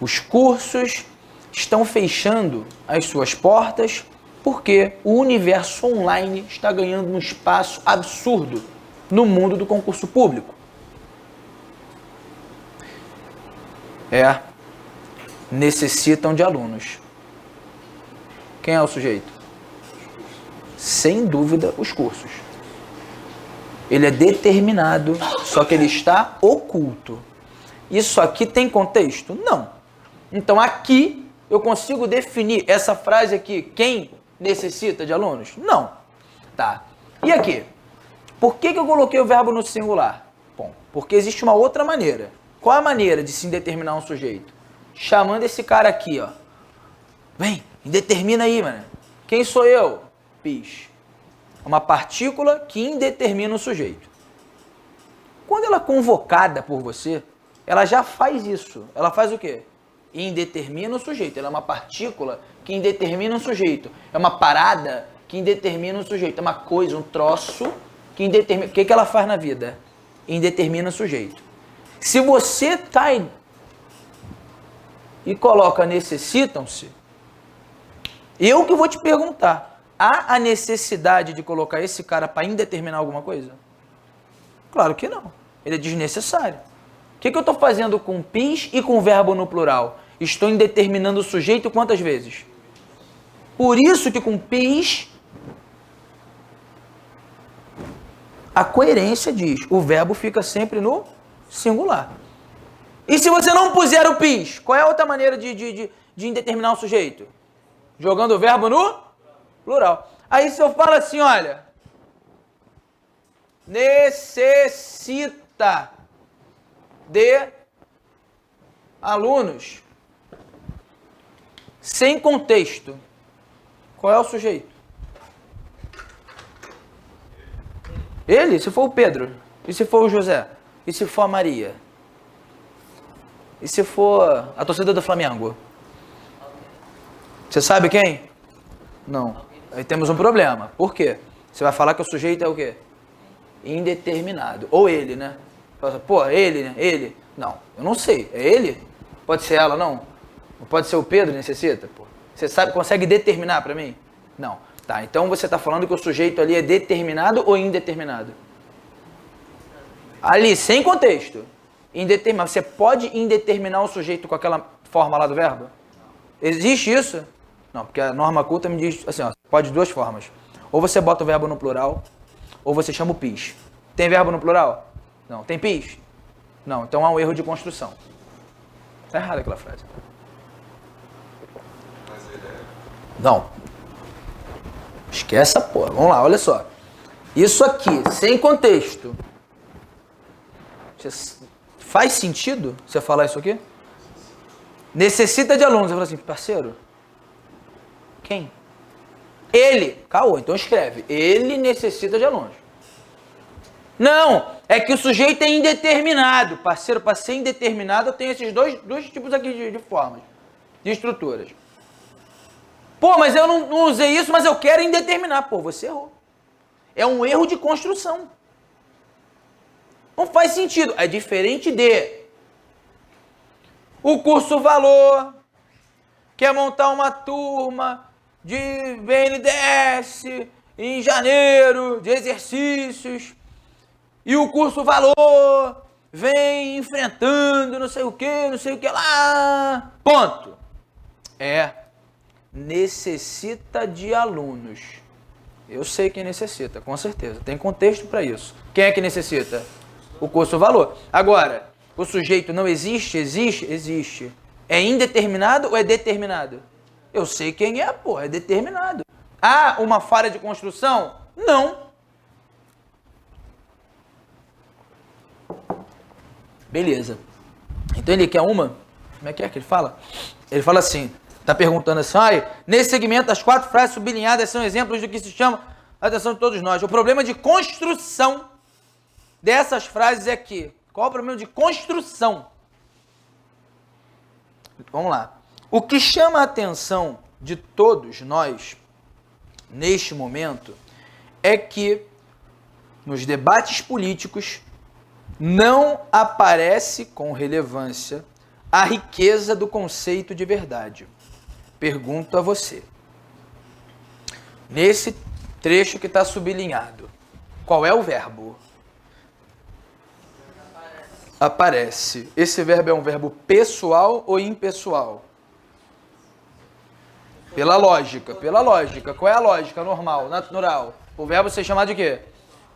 Os cursos estão fechando as suas portas porque o universo online está ganhando um espaço absurdo no mundo do concurso público. Necessitam de alunos. Quem é o sujeito? Sem dúvida, os cursos. Ele é determinado, só que ele está oculto. Isso aqui tem contexto? Não. Então aqui eu consigo definir essa frase aqui, quem necessita de alunos? Não. Tá. E aqui? Por que eu coloquei o verbo no singular? Bom, porque existe uma outra maneira. Qual é a maneira de se indeterminar um sujeito? Chamando esse cara aqui, ó. Vem, indetermina aí, mano. Quem sou eu? Pis. Uma partícula que indetermina o sujeito. Quando ela é convocada por você, ela já faz isso. Ela faz o quê? Indetermina o sujeito. Ela é uma partícula que indetermina o sujeito. É uma parada que indetermina o sujeito. É uma coisa, um troço que indetermina. O que ela faz na vida? Indetermina o sujeito. Se você cai e coloca necessitam-se, eu que vou te perguntar. Há a necessidade de colocar esse cara para indeterminar alguma coisa? Claro que não. Ele é desnecessário. O que eu estou fazendo com pis e com verbo no plural? Estou indeterminando o sujeito quantas vezes? Por isso que com pis, a coerência diz, o verbo fica sempre no singular. E se você não puser o pis, qual é a outra maneira de indeterminar o sujeito? Jogando o verbo no plural. Aí se eu falo assim, olha, necessita de alunos, sem contexto, qual é o sujeito? Ele, se for o Pedro, e se for o José, e se for a Maria, e se for a torcida do Flamengo? Você sabe quem? Não. Aí temos um problema. Por quê? Você vai falar que o sujeito é o quê? Indeterminado. Ou ele, né? Pô, ele, né? Ele. Não, eu não sei. É ele? Pode ser ela, não? Ou pode ser o Pedro, necessita? Pô. Você sabe, consegue determinar para mim? Não. Tá, então você está falando que o sujeito ali é determinado ou indeterminado? Ali, sem contexto. Indeterminado. Você pode indeterminar o sujeito com aquela forma lá do verbo? Existe isso? Não, porque a norma culta me diz assim, ó, pode de duas formas. Ou você bota o verbo no plural, ou você chama o pis. Tem verbo no plural? Não. Tem pis? Não. Então há um erro de construção. Tá errada aquela frase. Não. Esquece essa porra. Vamos lá, olha só. Isso aqui, sem contexto. Faz sentido você falar isso aqui? Necessita de alunos. Você fala assim, parceiro, quem? Ele. Caô, então escreve. Ele necessita de alunos. Não, é que o sujeito é indeterminado. Parceiro, para ser indeterminado, eu tenho esses dois tipos aqui de formas, de estruturas. Pô, mas eu não usei isso, mas eu quero indeterminar. Pô, você errou. É um erro de construção. Não faz sentido. É diferente de o curso Valor quer montar uma turma de BNDES em janeiro, de exercícios, e o curso Valor vem enfrentando não sei o que lá. Ponto. Necessita de alunos. Eu sei quem necessita, com certeza. Tem contexto para isso. Quem é que necessita? O curso Valor. Agora, o sujeito não existe? Existe? Existe. É indeterminado ou é determinado? Eu sei quem é, pô, é determinado. Há uma falha de construção? Não. Beleza. Então ele quer uma? Como é que ele fala? Ele fala assim, tá perguntando assim, nesse segmento as 4 frases sublinhadas são exemplos do que se chama a atenção de todos nós. O problema de construção dessas frases é que, qual é o problema de construção? Vamos lá. O que chama a atenção de todos nós, neste momento, é que nos debates políticos não aparece com relevância a riqueza do conceito de verdade. Pergunto a você. Nesse trecho que está sublinhado, qual é o verbo? Aparece. Esse verbo é um verbo pessoal ou impessoal? Pela lógica, pela lógica. Qual é a lógica normal, natural? O verbo ser chamado de quê?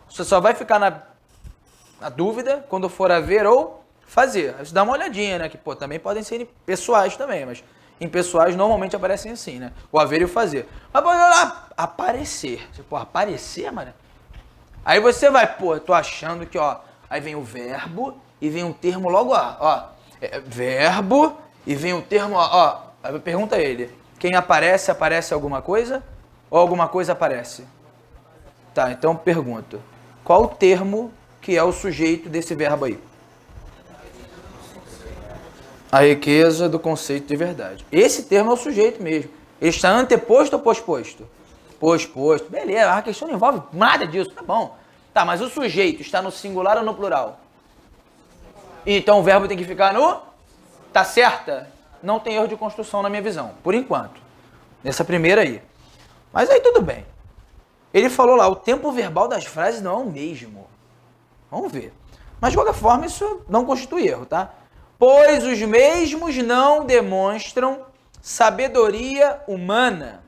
Você só vai ficar na dúvida quando for haver ou fazer. Aí você dá uma olhadinha, né? Que, pô, também podem ser pessoais também, mas impessoais normalmente aparecem assim, né? O haver e o fazer. Mas pode lá, aparecer. Você, pô, aparecer, mano? Aí você vai, pô, tô achando que, ó, aí vem o verbo e vem um termo logo, ó. Verbo e vem um termo, ó. Aí pergunta a ele, quem aparece, aparece alguma coisa? Ou alguma coisa aparece? Tá, então pergunto, qual o termo que é o sujeito desse verbo aí? A riqueza do conceito de verdade. Esse termo é o sujeito mesmo. Ele está anteposto ou posposto? Posposto. Beleza, a questão não envolve nada disso, tá bom. Tá, mas o sujeito está no singular ou no plural? Então o verbo tem que ficar no... Tá certa? Não tem erro de construção na minha visão, por enquanto. Nessa primeira aí. Mas aí tudo bem. Ele falou lá, o tempo verbal das frases não é o mesmo. Vamos ver. Mas de qualquer forma isso não constitui erro, tá? Pois os mesmos não demonstram sabedoria humana.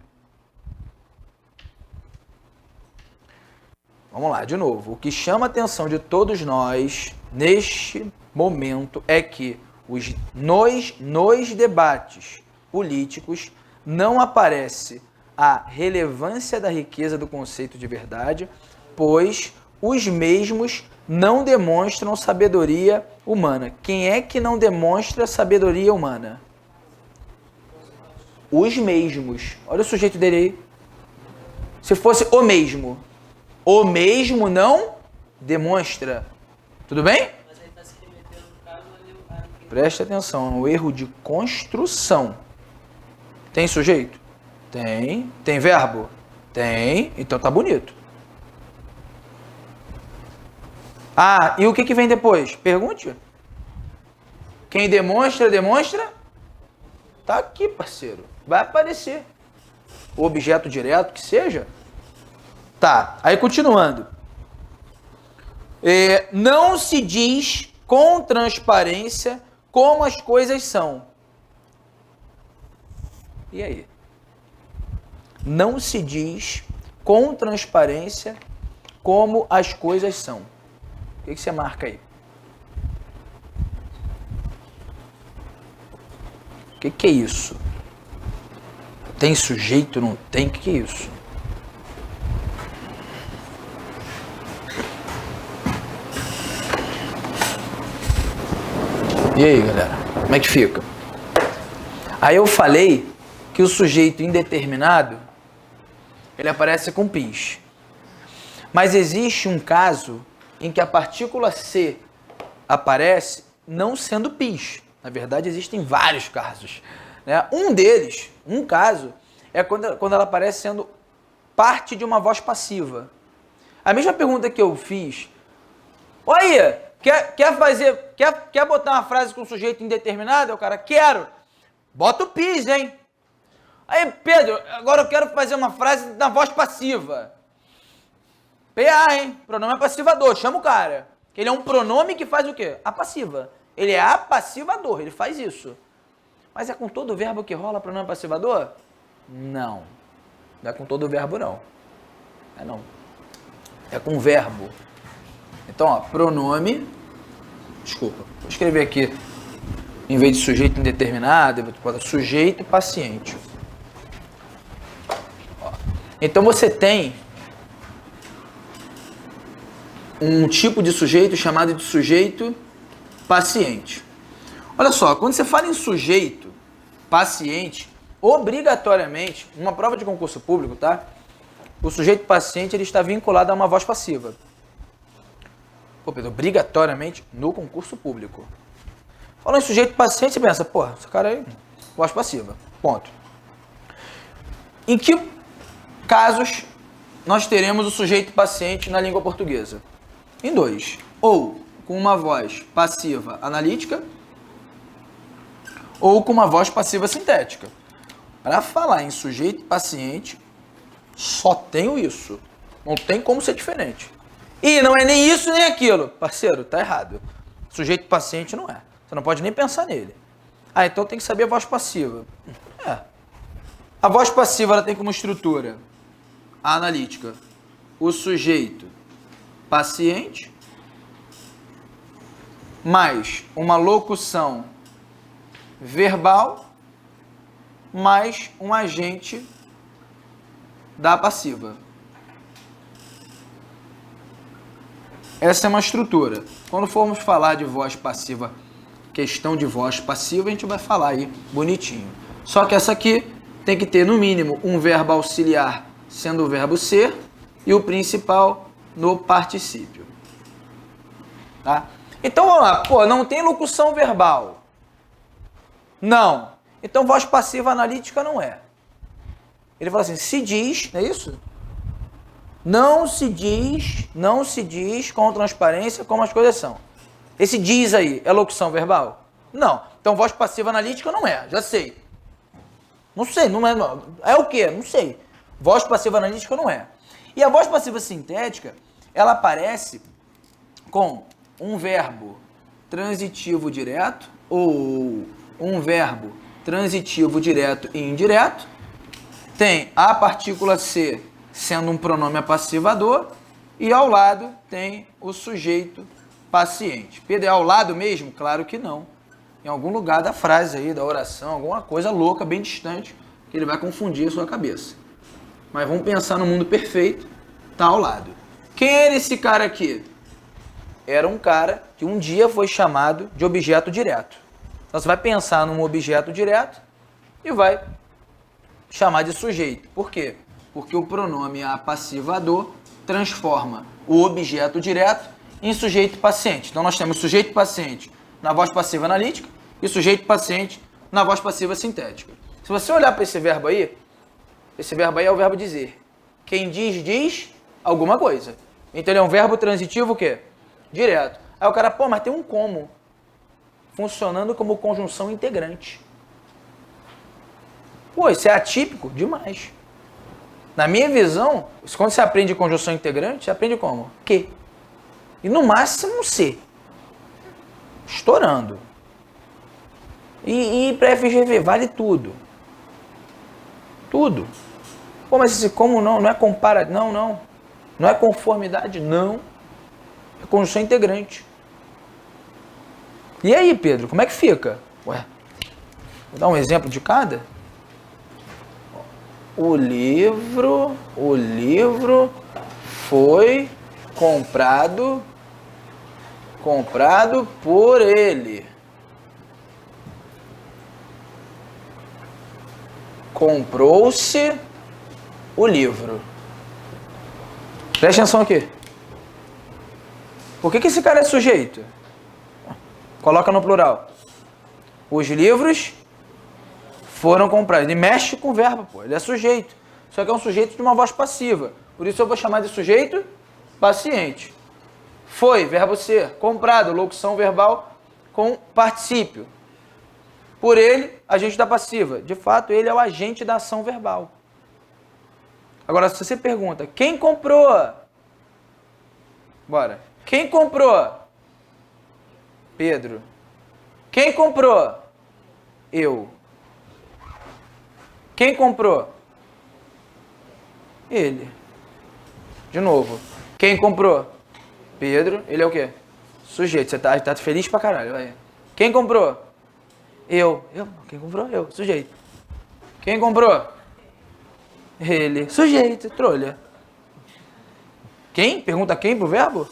Vamos lá, de novo. O que chama a atenção de todos nós, neste momento, é que nos debates políticos não aparece a relevância da riqueza do conceito de verdade, pois os mesmos não demonstram sabedoria humana. Quem é que não demonstra sabedoria humana? Os mesmos. Olha o sujeito dele aí. Se fosse o mesmo não demonstra. Tudo bem? Mas ele está se remetendo no caso ali. Preste atenção, é um erro de construção. Tem sujeito? Tem. Tem verbo? Tem. Então tá bonito. Ah, e o que vem depois? Pergunte. Quem demonstra, demonstra? Tá aqui, parceiro. Vai aparecer. O objeto direto, que seja. Tá, aí continuando. Não se diz com transparência como as coisas são. E aí? Não se diz com transparência como as coisas são. O que você marca aí? O que é isso? Tem sujeito, não tem? O que é isso? E aí, galera? Como é que fica? Aí eu falei que o sujeito indeterminado, ele aparece com PIS. Mas existe um caso em que a partícula C aparece não sendo PIS. Na verdade, existem vários casos, né? Um deles, um caso, é quando ela aparece sendo parte de uma voz passiva. A mesma pergunta que eu fiz, olha, quer botar uma frase com sujeito indeterminado? O cara, quero. Bota o PIS, hein? Aí, Pedro, agora eu quero fazer uma frase na voz passiva. PA, hein? Pronome passivador, chama o cara. Ele é um pronome que faz o quê? A passiva. Ele é apassivador, ele faz isso. Mas é com todo verbo que rola pronome passivador? Não. Não é com todo verbo, não. Não. É com verbo. Então, ó, pronome... Desculpa, vou escrever aqui. Em vez de sujeito indeterminado, eu vou botar sujeito paciente. Ó. Então, você tem um tipo de sujeito chamado de sujeito paciente. Olha só, quando você fala em sujeito paciente, obrigatoriamente, numa prova de concurso público, tá? O sujeito paciente ele está vinculado a uma voz passiva. Pô, Pedro, obrigatoriamente no concurso público. Falando em sujeito paciente, você pensa, porra, esse cara aí, voz passiva. Ponto. Em que casos nós teremos o sujeito paciente na língua portuguesa? Em dois. Ou com uma voz passiva analítica, ou com uma voz passiva sintética. Para falar em sujeito paciente, só tenho isso. Não tem como ser diferente. E não é nem isso nem aquilo. Parceiro, tá errado. Sujeito paciente não é. Você não pode nem pensar nele. Ah, então tem que saber a voz passiva. A voz passiva ela tem como estrutura analítica o sujeito paciente mais uma locução verbal mais um agente da passiva. Essa é uma estrutura. Quando formos falar de voz passiva, questão de voz passiva, a gente vai falar aí bonitinho. Só que essa aqui tem que ter no mínimo um verbo auxiliar, sendo o verbo ser, e o principal no particípio. Tá? Então vamos lá. Pô, não tem locução verbal. Não. Então voz passiva analítica não é. Ele fala assim, se diz, não é isso? Não se diz com transparência como as coisas são. Esse diz aí é locução verbal? Não. Então voz passiva analítica não é, já sei. Não sei, não é. Não. É o quê? Não sei. Voz passiva analítica não é. E a voz passiva sintética, ela aparece com um verbo transitivo direto ou um verbo transitivo direto e indireto. Tem a partícula ser sendo um pronome apassivador e ao lado tem o sujeito paciente. Pedro, é ao lado mesmo? Claro que não. Em algum lugar da frase aí, da oração, alguma coisa louca, bem distante, que ele vai confundir a sua cabeça. Mas vamos pensar no mundo perfeito, tá ao lado. Quem era esse cara aqui? Era um cara que um dia foi chamado de objeto direto. Então você vai pensar num objeto direto e vai chamar de sujeito. Por quê? Porque o pronome apassivador transforma o objeto direto em sujeito paciente. Então nós temos sujeito paciente na voz passiva analítica e sujeito paciente na voz passiva sintética. Se você olhar para esse verbo aí é o verbo dizer. Quem diz, diz alguma coisa. Então ele é um verbo transitivo o quê? Direto. Aí o cara, pô, mas tem um como. Funcionando como conjunção integrante. Pô, isso é atípico demais. Na minha visão, quando você aprende conjunção integrante, você aprende como? Que. E no máximo C. Estourando. E para FGV, vale tudo. Tudo. Pô, mas esse como não é compara, não. Não é conformidade, não. É conjunção integrante. E aí, Pedro, como é que fica? Ué, vou dar um exemplo de cada. O livro foi comprado por ele. Comprou-se o livro. Presta atenção aqui. Por que esse cara é sujeito? Coloca no plural. Os livros foram comprados. Ele mexe com o verbo, pô. Ele é sujeito. Só que é um sujeito de uma voz passiva. Por isso eu vou chamar de sujeito paciente. Foi, verbo ser. Comprado, locução verbal com particípio. Por ele, agente da passiva. De fato, ele é o agente da ação verbal. Agora, se você pergunta, quem comprou? Bora. Quem comprou? Pedro. Quem comprou? Eu. Quem comprou? Ele. De novo. Quem comprou? Pedro. Ele é o quê? Sujeito. Você tá feliz pra caralho. Vai. Quem comprou? Eu. Quem comprou? Eu. Sujeito. Quem comprou? Ele. Sujeito. Trolha. Quem? Pergunta quem pro verbo?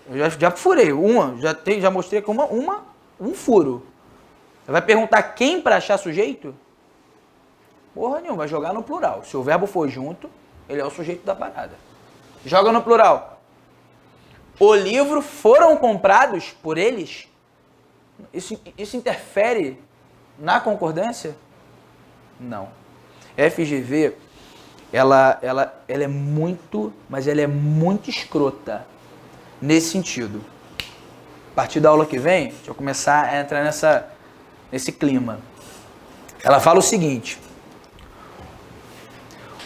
Eu já furei. Já mostrei aqui um furo. Você vai perguntar quem para achar sujeito? Porra nenhuma, vai jogar no plural. Se o verbo for junto, ele é o sujeito da parada. Joga no plural. O livro foram comprados por eles? Isso interfere na concordância? Não. FGV, ela é muito, mas ela é muito escrota nesse sentido. A partir da aula que vem, deixa eu começar a entrar nesse clima. Ela fala o seguinte: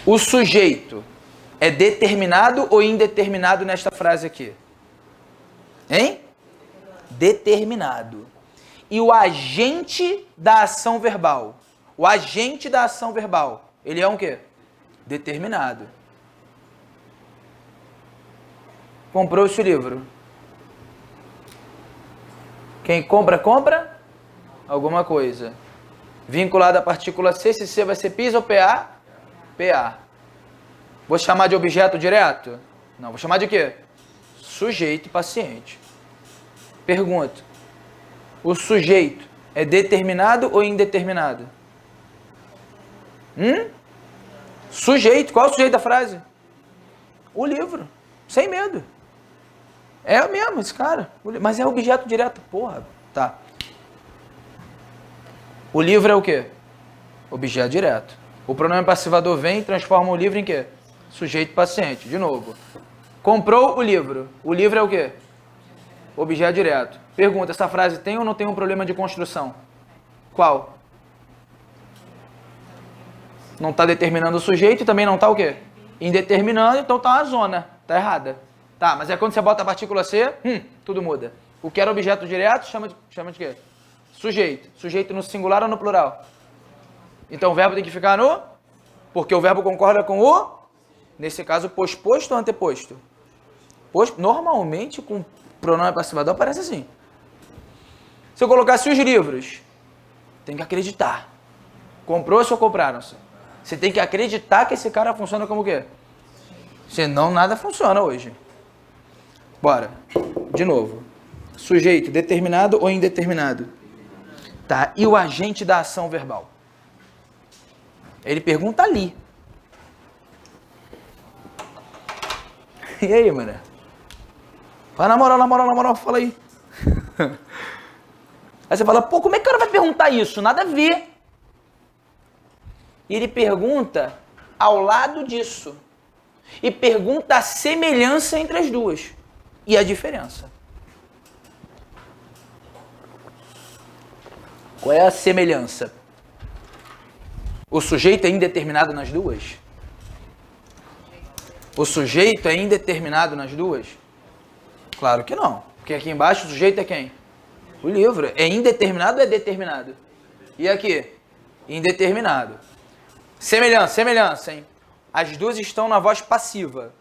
o sujeito é determinado ou indeterminado nesta frase aqui? Hein? Determinado. E o agente da ação verbal? O agente da ação verbal, Ele é um quê? Determinado. Comprou esse livro. Quem compra, compra alguma coisa. Vinculado à partícula C, se C vai ser PIS ou PA? PA. Vou chamar de objeto direto? Não, vou chamar de quê? Sujeito paciente. Pergunta. O sujeito é determinado ou indeterminado? Sujeito. Qual é o sujeito da frase? O livro. Sem medo. É mesmo esse cara. Mas é objeto direto. Porra. Tá. O livro é o quê? Objeto direto. O pronome passivador vem e transforma o livro em quê? Sujeito paciente. De novo. Comprou o livro. O livro é o quê? Objeto direto. Pergunta, essa frase tem ou não tem um problema de construção? Qual? Não está determinando o sujeito e também não está o quê? Indeterminando, então está uma zona. Está errada. Tá, mas é quando você bota a partícula C, tudo muda. O que era objeto direto chama de quê? Sujeito. Sujeito no singular ou no plural? Então o verbo tem que ficar no... Porque o verbo concorda com o... Nesse caso, posposto ou anteposto? Normalmente, com pronome passivador, aparece assim. Se eu colocasse os livros, tem que acreditar. Comprou-se ou compraram-se? Você tem que acreditar que esse cara funciona como o quê? Senão, nada funciona hoje. Bora. De novo. Sujeito, determinado ou indeterminado? Tá, e o agente da ação verbal? Ele pergunta ali. E aí, mano? Vai na moral, fala aí. Aí você fala, pô, como é que o cara vai perguntar isso? Nada a ver. E ele pergunta ao lado disso. E pergunta a semelhança entre as duas. E a diferença. Qual é a semelhança? O sujeito é indeterminado nas duas? O sujeito é indeterminado nas duas? Claro que não. Porque aqui embaixo o sujeito é quem? O livro. É indeterminado ou é determinado? E aqui? Indeterminado. Semelhança, hein? As duas estão na voz passiva.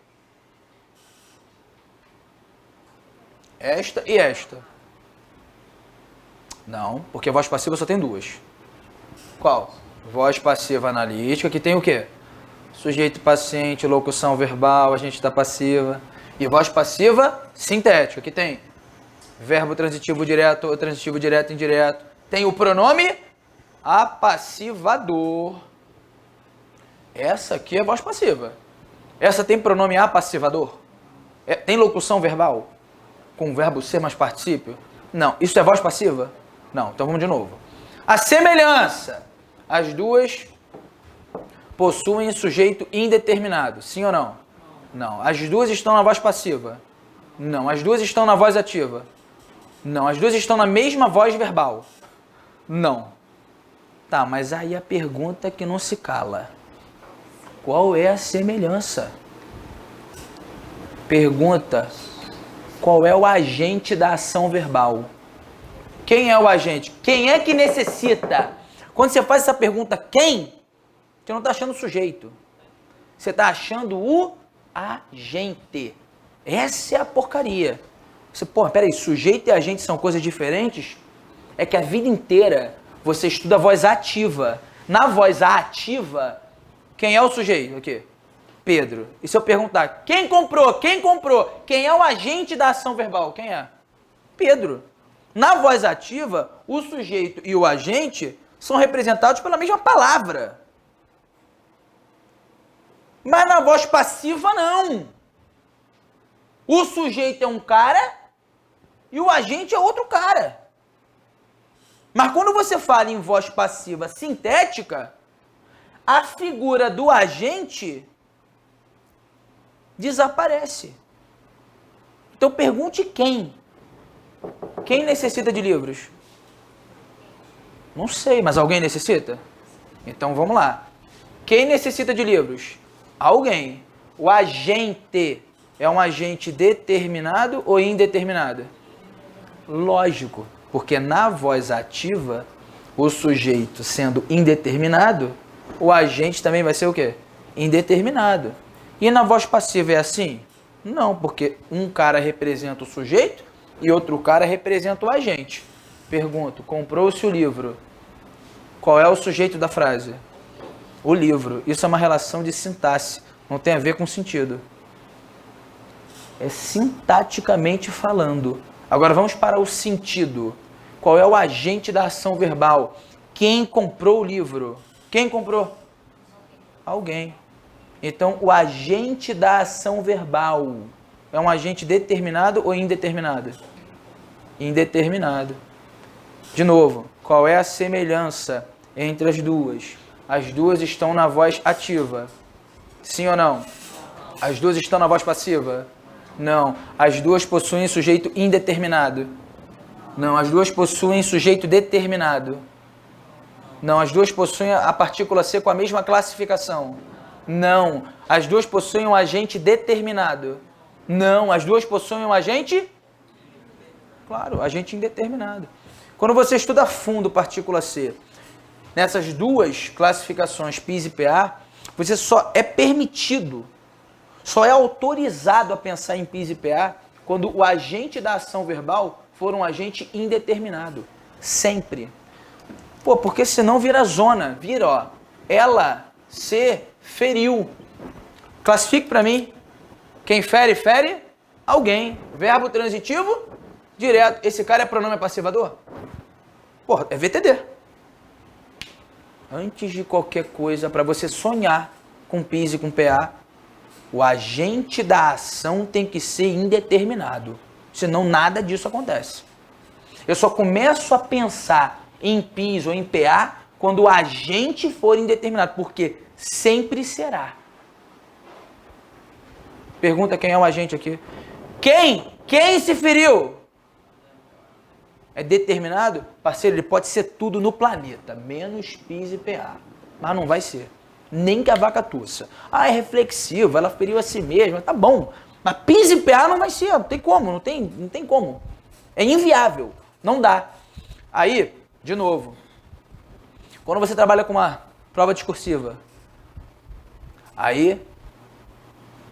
Esta e esta. Não, porque a voz passiva só tem duas. Qual? Voz passiva analítica, que tem o quê? Sujeito paciente, locução verbal, agente da passiva. E voz passiva sintética, que tem verbo transitivo direto ou transitivo direto e indireto. Tem o pronome apassivador. Essa aqui é voz passiva. Essa tem pronome apassivador? Tem locução verbal? Com o verbo ser mais particípio? Não. Isso é voz passiva? Não. Então vamos de novo. A semelhança. As duas possuem sujeito indeterminado. Sim ou não? Não. As duas estão na voz passiva? Não. As duas estão na voz ativa? Não. As duas estão na mesma voz verbal? Não. Tá, mas aí a pergunta que não se cala. Qual é a semelhança? Pergunta. Qual é o agente da ação verbal? Quem é o agente? Quem é que necessita? Quando você faz essa pergunta, quem? Você não está achando o sujeito. Você está achando o agente. Essa é a porcaria. Você, peraí, sujeito e agente são coisas diferentes? É que a vida inteira você estuda a voz ativa. Na voz ativa, quem é o sujeito aqui? Pedro. E se eu perguntar, quem comprou? Quem comprou? Quem é o agente da ação verbal? Quem é? Pedro. Na voz ativa, o sujeito e o agente são representados pela mesma palavra. Mas na voz passiva, não. O sujeito é um cara e o agente é outro cara. Mas quando você fala em voz passiva sintética, a figura do agente desaparece. Então pergunte quem. Quem necessita de livros? Não sei, mas alguém necessita? Então vamos lá. Quem necessita de livros? Alguém. O agente é um agente determinado ou indeterminado? Lógico, porque na voz ativa, o sujeito sendo indeterminado, o agente também vai ser o quê? Indeterminado. E na voz passiva é assim? Não, porque um cara representa o sujeito e outro cara representa o agente. Pergunto, comprou-se o livro. Qual é o sujeito da frase? O livro. Isso é uma relação de sintaxe, não tem a ver com sentido. É sintaticamente falando. Agora vamos para o sentido. Qual é o agente da ação verbal? Quem comprou o livro? Quem comprou? Alguém. Então, o agente da ação verbal é um agente determinado ou indeterminado? Indeterminado. De novo, qual é a semelhança entre as duas? As duas estão na voz ativa. Sim ou não? As duas estão na voz passiva? Não. As duas possuem sujeito indeterminado? Não. As duas possuem sujeito determinado? Não. As duas possuem a partícula C com a mesma classificação? Não. As duas possuem um agente determinado? Não. As duas possuem um agente? Claro, agente indeterminado. Quando você estuda a fundo partícula C, nessas duas classificações PIS e PA, você só é permitido, só é autorizado a pensar em PIS e PA quando o agente da ação verbal for um agente indeterminado. Sempre. Pô, porque senão vira zona. Vira, ó. Ela se feriu. Classifique para mim. Quem fere, fere alguém. Verbo transitivo, direto. Esse cara é pronome passivador? Porra, é VTD. Antes de qualquer coisa, para você sonhar com PIS e com PA, o agente da ação tem que ser indeterminado. Senão nada disso acontece. Eu só começo a pensar em PIS ou em PA quando o agente for indeterminado, porque sempre será. Pergunta quem é o agente aqui. Quem? Quem se feriu? É determinado? Parceiro, ele pode ser tudo no planeta, menos PIS e PA. Mas não vai ser. Nem que a vaca tussa. Ah, é reflexivo, ela feriu a si mesma, tá bom. Mas PIS e PA não vai ser, não tem como, não tem como. É inviável, não dá. Aí, de novo, quando você trabalha com uma prova discursiva, aí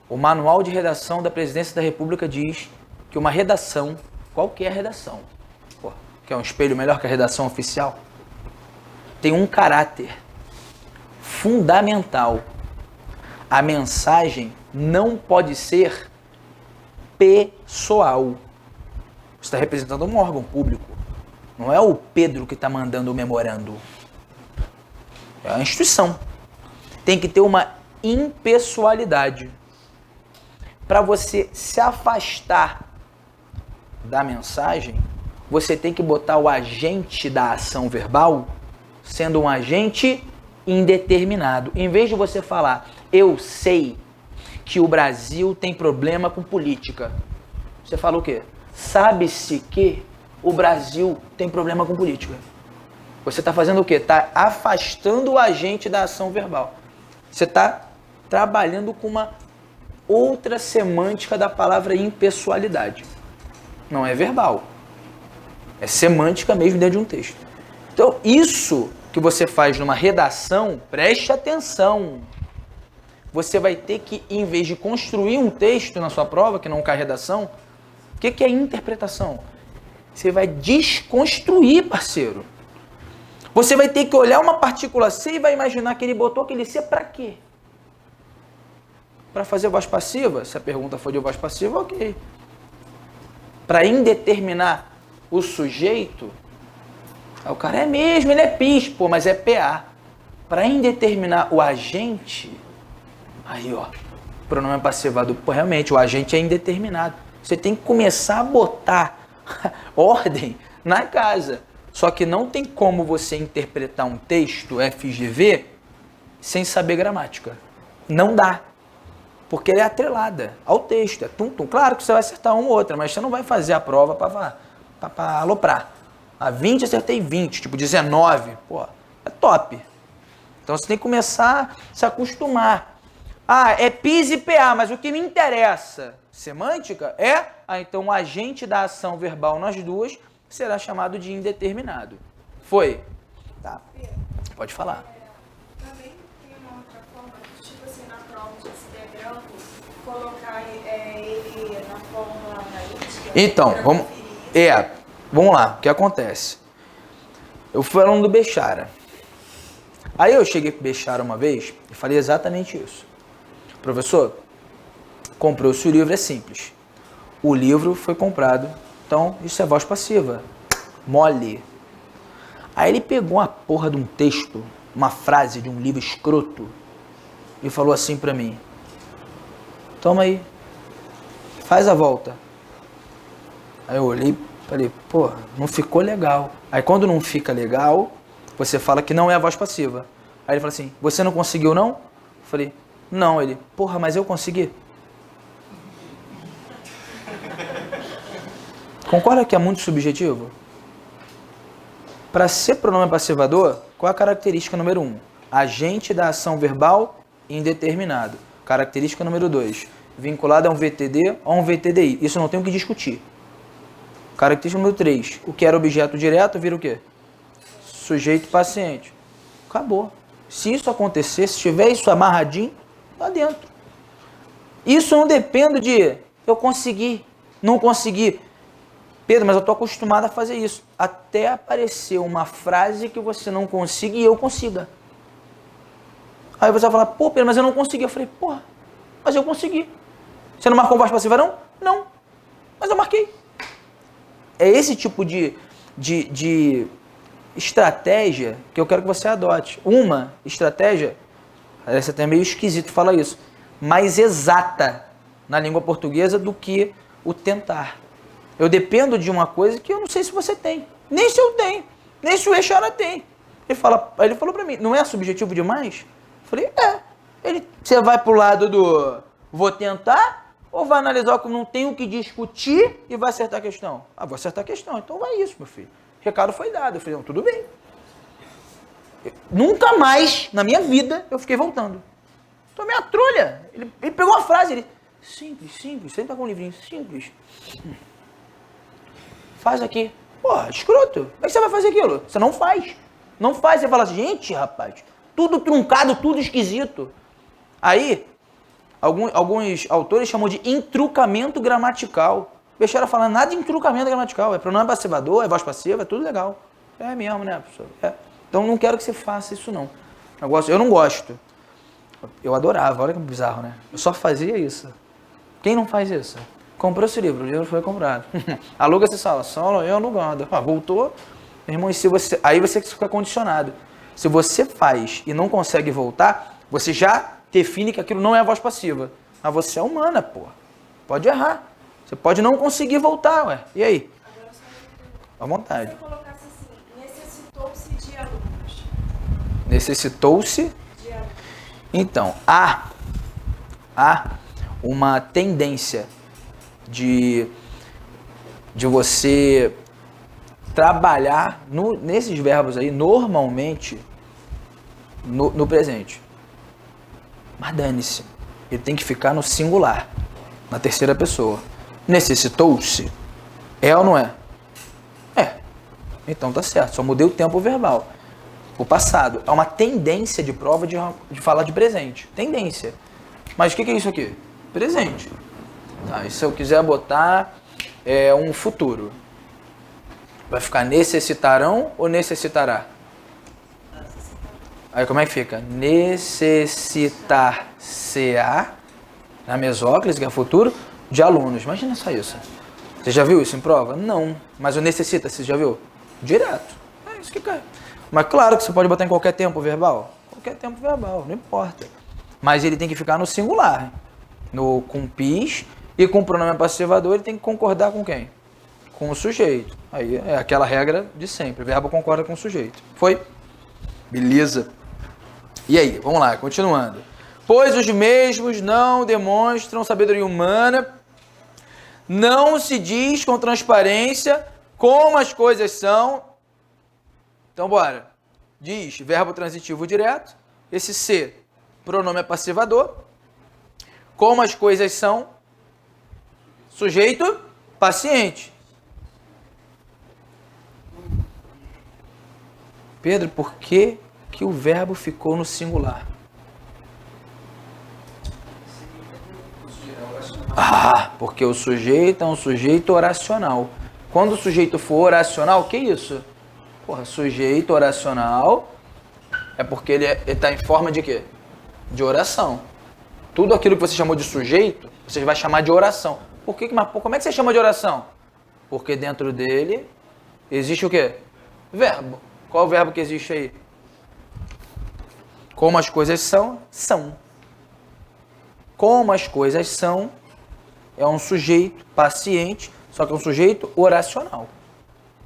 o manual de redação da Presidência da República diz que uma redação, qualquer redação, que é um espelho melhor que a redação oficial, tem um caráter fundamental. A mensagem não pode ser pessoal. Você está representando um órgão público. Não é o Pedro que está mandando o memorando. É a instituição. Tem que ter uma impessoalidade. Para você se afastar da mensagem, você tem que botar o agente da ação verbal sendo um agente indeterminado. Em vez de você falar, eu sei que o Brasil tem problema com política, você fala o quê? Sabe-se que o Brasil tem problema com política. Você está fazendo o quê? Está afastando o agente da ação verbal. Você está trabalhando com uma outra semântica da palavra impessoalidade. Não é verbal. É semântica mesmo dentro de um texto. Então, isso que você faz numa redação, preste atenção. Você vai ter que, em vez de construir um texto na sua prova, que não cai redação, o que é interpretação? Você vai desconstruir, parceiro. Você vai ter que olhar uma partícula C e vai imaginar que ele botou aquele C para quê? Para fazer voz passiva? Se a pergunta for de voz passiva, ok. Para indeterminar o sujeito, o cara é mesmo, ele é PIS, pô, mas é PA. Para indeterminar o agente, aí ó, pronome passivado, pô, realmente o agente é indeterminado. Você tem que começar a botar ordem na casa. Só que não tem como você interpretar um texto FGV sem saber gramática. Não dá. Porque ela é atrelada ao texto. É tum-tum. Claro que você vai acertar uma ou outra, mas você não vai fazer a prova para aloprar. A 20 acertei 20, tipo 19. Pô, é top. Então você tem que começar a se acostumar. Ah, é PIS e PA, mas o que me interessa, semântica, é... então o agente da ação verbal nas duas será chamado de indeterminado. Foi? Tá. Pode falar. Também colocar ele na fórmula analítica. Então, vamos lá, o que acontece? Eu fui aluno do Bechara. Aí eu cheguei pro Bechara uma vez e falei exatamente isso. Professor, comprou-se o livro, é simples. O livro foi comprado, então isso é voz passiva. Mole. Aí ele pegou uma porra de um texto, uma frase de um livro escroto e falou assim pra mim: toma aí, faz a volta. Aí eu olhei e falei, porra, não ficou legal. Aí quando não fica legal, você fala que não é a voz passiva. Aí ele fala assim, você não conseguiu não? Eu falei, não. Ele, porra, mas eu consegui. Concorda que é muito subjetivo? Para ser pronome passivador, qual é a característica número 1? Agente da ação verbal indeterminado. Característica número 2, vinculado a um VTD ou um VTDI. Isso não tem o que discutir. Característica número 3, o que era objeto direto vira o quê? Sujeito paciente. Acabou. Se isso acontecer, se tiver isso amarradinho, tá dentro. Isso não depende de eu conseguir, não conseguir. Pedro, mas eu tô acostumado a fazer isso. Até aparecer uma frase que você não consiga e eu consiga. Aí você vai falar, pô, Pedro, mas eu não consegui. Eu falei, porra, mas eu consegui. Você não marcou voz passiva não? Não. Mas eu marquei. É esse tipo de estratégia que eu quero que você adote. Uma estratégia, parece até meio esquisito falar isso, mais exata na língua portuguesa do que o tentar. Eu dependo de uma coisa que eu não sei se você tem. Nem se eu tenho. Nem se o Bechara tem. Ele falou pra mim, não é subjetivo demais? Eu falei, você vai pro lado do vou tentar ou vai analisar que não tem o que discutir e vai acertar a questão? Ah, vou acertar a questão. Então vai isso, meu filho. O recado foi dado. Eu falei, não, tudo bem. Nunca mais, na minha vida, eu fiquei voltando. Tomei a trolha. Ele pegou uma frase, ele... Simples. Senta com um livrinho. Simples. Faz aqui. Porra, escroto. Como é que você vai fazer aquilo? Você não faz. Não faz. Você fala assim, gente, rapaz, tudo truncado, tudo esquisito. Aí, alguns autores chamam de entrucamento gramatical. Bechara falando nada de entrucamento gramatical. É pronome passivador, é voz passiva, é tudo legal. É mesmo, né, professor? É. Então não quero que você faça isso, não. Eu não gosto. Eu adorava, olha que bizarro, né? Eu só fazia isso. Quem não faz isso? Comprou esse livro, o livro foi comprado. Aluga essa sala, eu alugando. Voltou, irmão, e se você... Aí você fica condicionado. Se você faz e não consegue voltar, você já define que aquilo não é a voz passiva. Mas você é humana, porra. Pode errar. Você pode não conseguir voltar, ué. E aí? À vontade. Se você colocasse assim, necessitou-se de alunos. Necessitou-se? De alunos. Então, há uma tendência de você trabalhar nesses verbos aí, normalmente, no presente. Mas dane-se. Ele tem que ficar no singular, na terceira pessoa. Necessitou-se? É ou não é? É. Então tá certo, só mudei o tempo verbal. O passado. É uma tendência de prova de falar de presente. Tendência. Mas o que é isso aqui? Presente. Tá, e se eu quiser botar um futuro? Vai ficar necessitarão ou necessitará? Aí como é que fica? Necessitar-se-á, na mesóclise, que é futuro, de alunos. Imagina só isso. Você já viu isso em prova? Não. Mas o necessita, você já viu? Direto. É isso que cai. Mas claro que você pode botar em qualquer tempo verbal. Qualquer tempo verbal, não importa. Mas ele tem que ficar no singular. Com PIS e com o pronome passivador, ele tem que concordar com quem? Com o sujeito. Aí é aquela regra de sempre. O verbo concorda com o sujeito. Foi? Beleza. E aí, vamos lá, continuando. Pois os mesmos não demonstram sabedoria humana, não se diz com transparência como as coisas são. Então, bora. Diz, verbo transitivo direto. Esse ser, pronome passivador. Como as coisas são. Sujeito, paciente. Pedro, por que o verbo ficou no singular? Porque o sujeito é um sujeito oracional. Quando o sujeito for oracional, o que é isso? Porra, sujeito oracional é porque ele está em forma de quê? De oração. Tudo aquilo que você chamou de sujeito, você vai chamar de oração. Por quê? Mas como é que você chama de oração? Porque dentro dele existe o quê? Verbo. Qual é o verbo que existe aí? Como as coisas são, são. Como as coisas são é um sujeito paciente, só que é um sujeito oracional.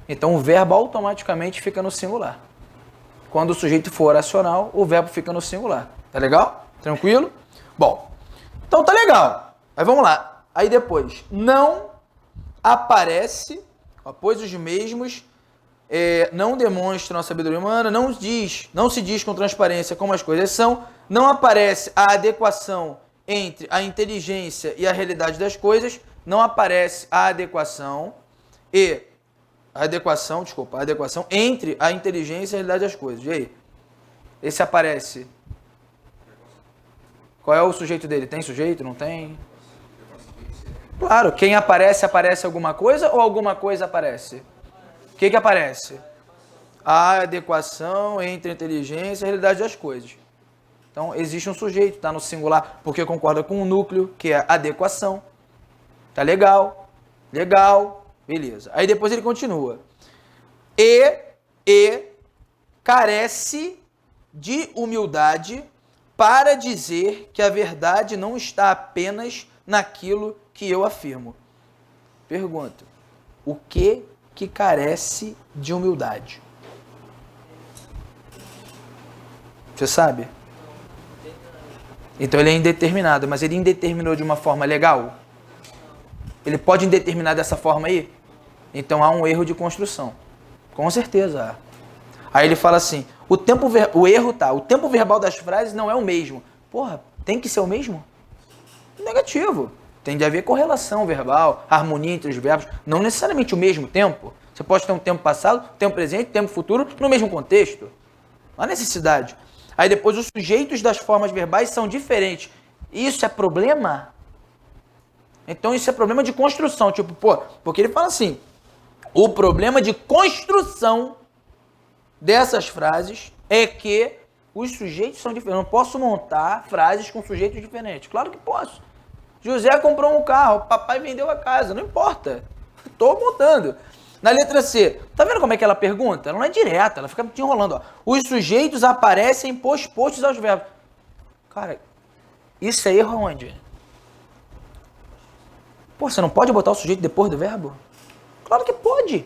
Então o verbo automaticamente fica no singular. Quando o sujeito for oracional, o verbo fica no singular. Tá legal? Tranquilo? Bom, então tá legal. Aí vamos lá. Aí depois, não aparece, pois os mesmos não demonstram a sabedoria humana, não se diz com transparência como as coisas são, não aparece a adequação entre a inteligência e a realidade das coisas, não aparece a adequação entre a inteligência e a realidade das coisas. E aí? Esse aparece. Qual é o sujeito dele? Tem sujeito? Não tem? Claro, quem aparece alguma coisa ou alguma coisa aparece? O que aparece? A adequação entre a inteligência e a realidade das coisas. Então, existe um sujeito, está no singular, porque concorda com o núcleo, que é adequação. Tá legal? Legal. Beleza. Aí depois ele continua. E carece de humildade para dizer que a verdade não está apenas naquilo que eu afirmo. Pergunta. O que carece de humildade? Você sabe? Então ele é indeterminado, mas ele indeterminou de uma forma legal? Ele pode indeterminar dessa forma aí? Então há um erro de construção. Com certeza há. Aí ele fala assim, o tempo verbal das frases não é o mesmo. Porra, tem que ser o mesmo? Negativo. Tem de haver correlação verbal, harmonia entre os verbos, não necessariamente o mesmo tempo. Você pode ter um tempo passado, tempo presente, tempo futuro, no mesmo contexto. Não há necessidade. Aí depois os sujeitos das formas verbais são diferentes. Isso é problema? Então isso é problema de construção. Tipo, porque ele fala assim, o problema de construção dessas frases é que os sujeitos são diferentes. Eu não posso montar frases com sujeitos diferentes. Claro que posso. José comprou um carro, papai vendeu a casa. Não importa. Estou montando. Na letra C, tá vendo como é que ela pergunta? Ela não é direta, ela fica te enrolando. Ó. Os sujeitos aparecem postos aos verbos. Cara, isso é erro aonde? Pô, você não pode botar o sujeito depois do verbo? Claro que pode.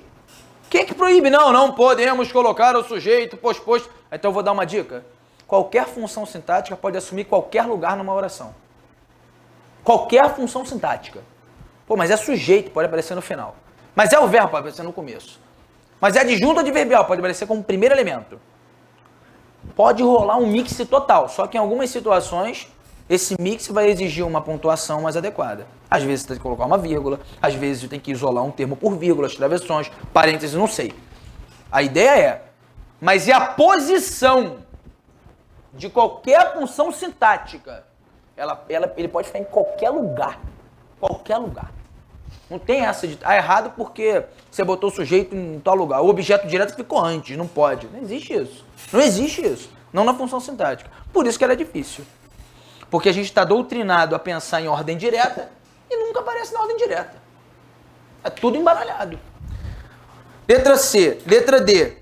Quem é que proíbe? Não podemos colocar o sujeito posto. Então eu vou dar uma dica. Qualquer função sintática pode assumir qualquer lugar numa oração. Qualquer função sintática. Pô, mas é sujeito, pode aparecer no final. Mas é o verbo, pode aparecer no começo. Mas é adjunto adverbial, pode aparecer como primeiro elemento. Pode rolar um mix total, só que em algumas situações, esse mix vai exigir uma pontuação mais adequada. Às vezes você tem que colocar uma vírgula, às vezes você tem que isolar um termo por vírgulas, travessões, parênteses, não sei. A ideia é, mas e a posição de qualquer função sintática? Ele pode ficar em qualquer lugar. Qualquer lugar. Não tem essa de errado porque você botou o sujeito em tal lugar. O objeto direto ficou antes, não pode. Não existe isso. Não existe isso. Não na função sintática. Por isso que ela é difícil. Porque a gente está doutrinado a pensar em ordem direta e nunca aparece na ordem direta. É tudo embaralhado. Letra C. Letra D.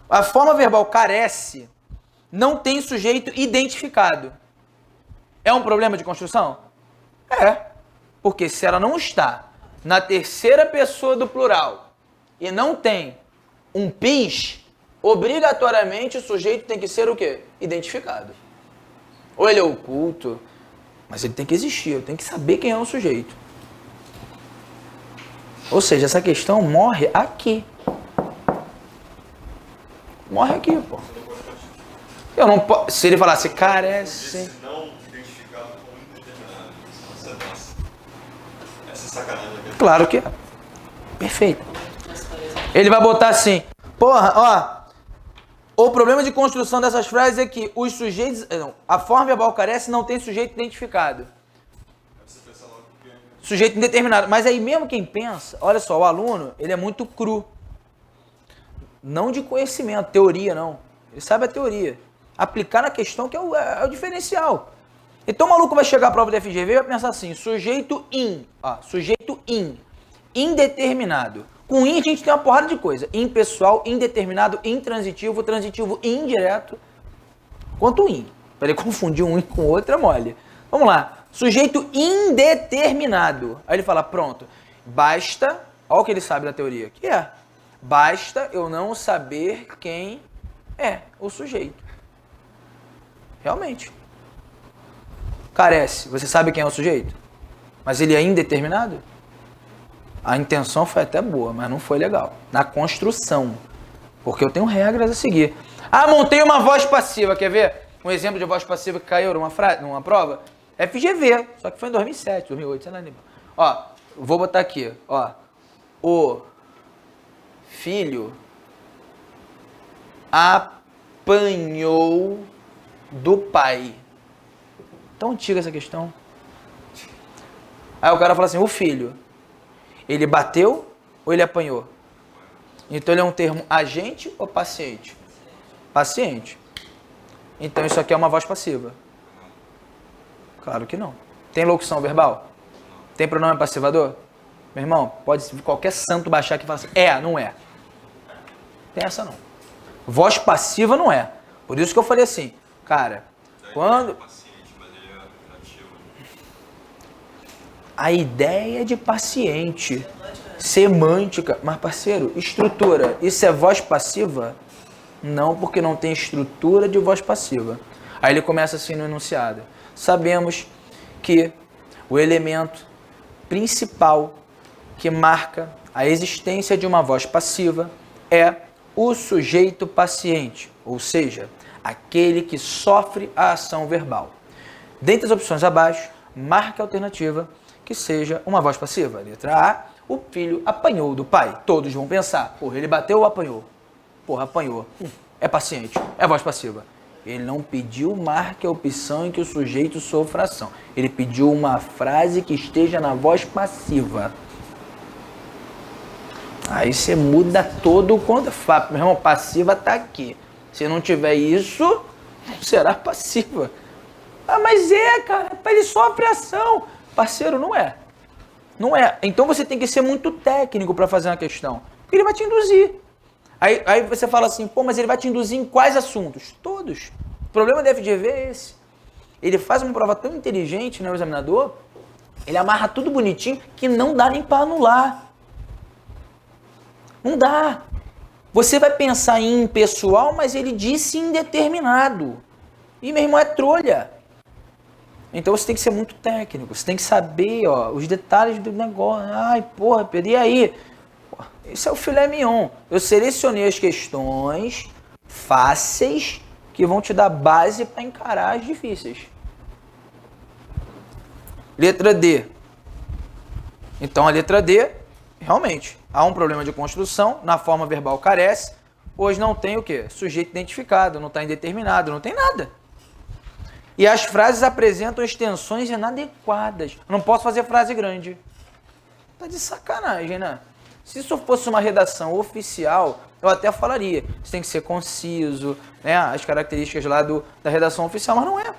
A forma verbal carece, não tem sujeito identificado. É um problema de construção? É. Porque se ela não está na terceira pessoa do plural e não tem um PIS, obrigatoriamente o sujeito tem que ser o quê? Identificado. Ou ele é oculto, mas ele tem que existir, eu tenho que saber quem é o sujeito. Ou seja, essa questão morre aqui. Morre aqui, pô. Eu não posso. Se ele falasse carece. Não identificado como indeterminado. Essa é sacanagem aqui. Claro que é. Perfeito. Ele vai botar assim. Porra, ó. O problema de construção dessas frases é que os sujeitos. Não, a forma verbal carece não tem sujeito identificado. Sujeito indeterminado. Mas aí mesmo quem pensa, olha só, o aluno, ele é muito cru. Não de conhecimento, teoria não. Ele sabe a teoria. Aplicar na questão que é o diferencial. Então o maluco vai chegar à prova da FGV e vai pensar assim, sujeito indeterminado. Com in a gente tem uma porrada de coisa. Impessoal, indeterminado, intransitivo, transitivo indireto. Quanto in. Para ele confundir um in com outro é mole. Vamos lá. Sujeito indeterminado. Aí ele fala, pronto, basta, olha o que ele sabe da teoria, que é, basta eu não saber quem é o sujeito. Realmente. Carece, você sabe quem é o sujeito? Mas ele é indeterminado? A intenção foi até boa, mas não foi legal. Na construção. Porque eu tenho regras a seguir. Ah, montei uma voz passiva, quer ver? Um exemplo de voz passiva que caiu numa prova? FGV, só que foi em 2007, 2008, sei lá. Ó, vou botar aqui, ó. O filho apanhou do pai. Tão antiga essa questão. Aí o cara fala assim, o filho, ele bateu ou ele apanhou? Então ele é um termo agente ou paciente? Paciente. Então isso aqui é uma voz passiva. Claro que não. Tem locução verbal? Tem pronome passivador? Meu irmão, pode qualquer santo baixar aqui e falar assim, não é. Tem essa não. Voz passiva não é. Por isso que eu falei assim, cara, quando... A ideia de paciente, semântica, mas parceiro, estrutura, isso é voz passiva? Não, porque não tem estrutura de voz passiva. Aí ele começa assim no enunciado. Sabemos que o elemento principal que marca a existência de uma voz passiva é o sujeito paciente, ou seja, aquele que sofre a ação verbal. Dentre as opções abaixo, marque a alternativa que seja uma voz passiva. Letra A, o filho apanhou do pai. Todos vão pensar, porra, ele bateu ou apanhou? Porra, apanhou. É paciente, é voz passiva. Ele não pediu marque a opção em que o sujeito sofra ação. Ele pediu uma frase que esteja na voz passiva. Aí você muda todo o conto. Meu irmão, passiva tá aqui. Se não tiver isso, não será passiva. Ah, mas cara, ele sofre ação. Parceiro, não é. Não é. Então você tem que ser muito técnico para fazer uma questão. Porque ele vai te induzir. Aí você fala assim, pô, mas ele vai te induzir em quais assuntos? Todos. O problema da FGV é esse. Ele faz uma prova tão inteligente, né, o examinador, ele amarra tudo bonitinho que não dá nem para anular. Não dá. Você vai pensar em impessoal, mas ele disse indeterminado. E, meu irmão, é trolha. Então você tem que ser muito técnico. Você tem que saber, ó, os detalhes do negócio. Ai, porra, Pedro, e aí? Isso é o filé mignon. Eu selecionei as questões fáceis que vão te dar base para encarar as difíceis. Letra D. Então a letra D, realmente, há um problema de construção, na forma verbal carece, hoje não tem o quê? Sujeito identificado, não está indeterminado, não tem nada. E as frases apresentam extensões inadequadas. Eu não posso fazer frase grande. Tá de sacanagem, né? Se isso fosse uma redação oficial, eu até falaria. Isso tem que ser conciso, né? As características lá da redação oficial, mas não é.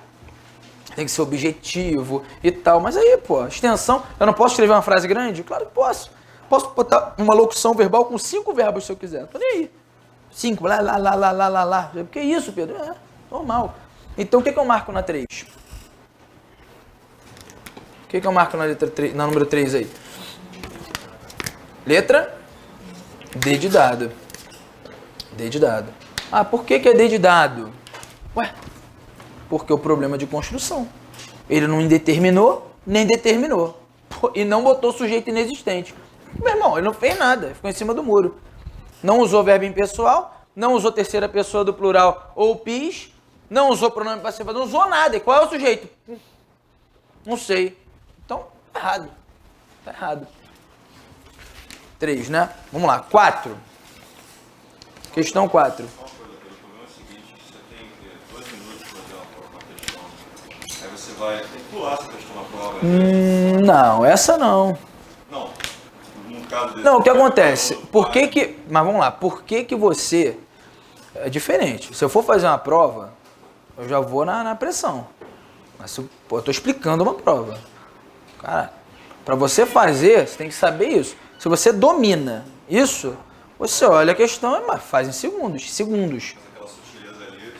Tem que ser objetivo e tal. Mas aí, pô, extensão. Eu não posso escrever uma frase grande? Claro que posso. Posso botar uma locução verbal com 5 verbos se eu quiser. Não tô nem aí. 5, lá. Que isso, Pedro? É, normal. Então, o que eu marco na 3? O que eu marco na letra 3, na número 3 aí? Letra D de dado. D de dado. Ah, por que é D de dado? Ué, porque o problema de construção. Ele não indeterminou, nem determinou. E não botou sujeito inexistente. Meu irmão, ele não fez nada, ficou em cima do muro. Não usou verbo impessoal, não usou terceira pessoa do plural ou pis, não usou pronome passivo, não usou nada. E qual é o sujeito? Não sei. Então, tá errado. Tá errado. 3, né? Vamos lá. 4. Questão 4. O problema é o seguinte, você tem 2 minutos para fazer uma questão. Aí você vai ter que pular essa questão na prova. Né? Não, essa não. Não. No caso desse. Não, o que acontece? Por que que... Mas vamos lá, por que que você... É diferente. Se eu for fazer uma prova, eu já vou na pressão. Mas se eu tô explicando uma prova. Cara, para você fazer, você tem que saber isso. Se você domina isso, você olha a questão e faz em segundos. Segundos. Aquela sutileza ali,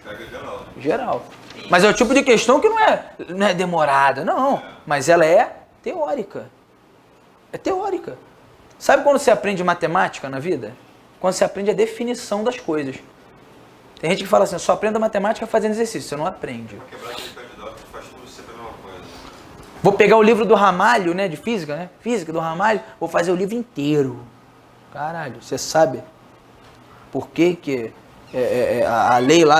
pega geral. Geral. Mas é o tipo de questão que não é demorada, não. Mas ela é teórica. É teórica. Sabe quando você aprende matemática na vida? Quando você aprende a definição das coisas. Tem gente que fala assim, só aprenda matemática fazendo exercício. Você não aprende. Quebrar aquele candidato que faz tudo sempre a mesma coisa. Vou pegar o livro do Ramalho, né, de física, né? Física do Ramalho, vou fazer o livro inteiro. Caralho, você sabe por que a lei lá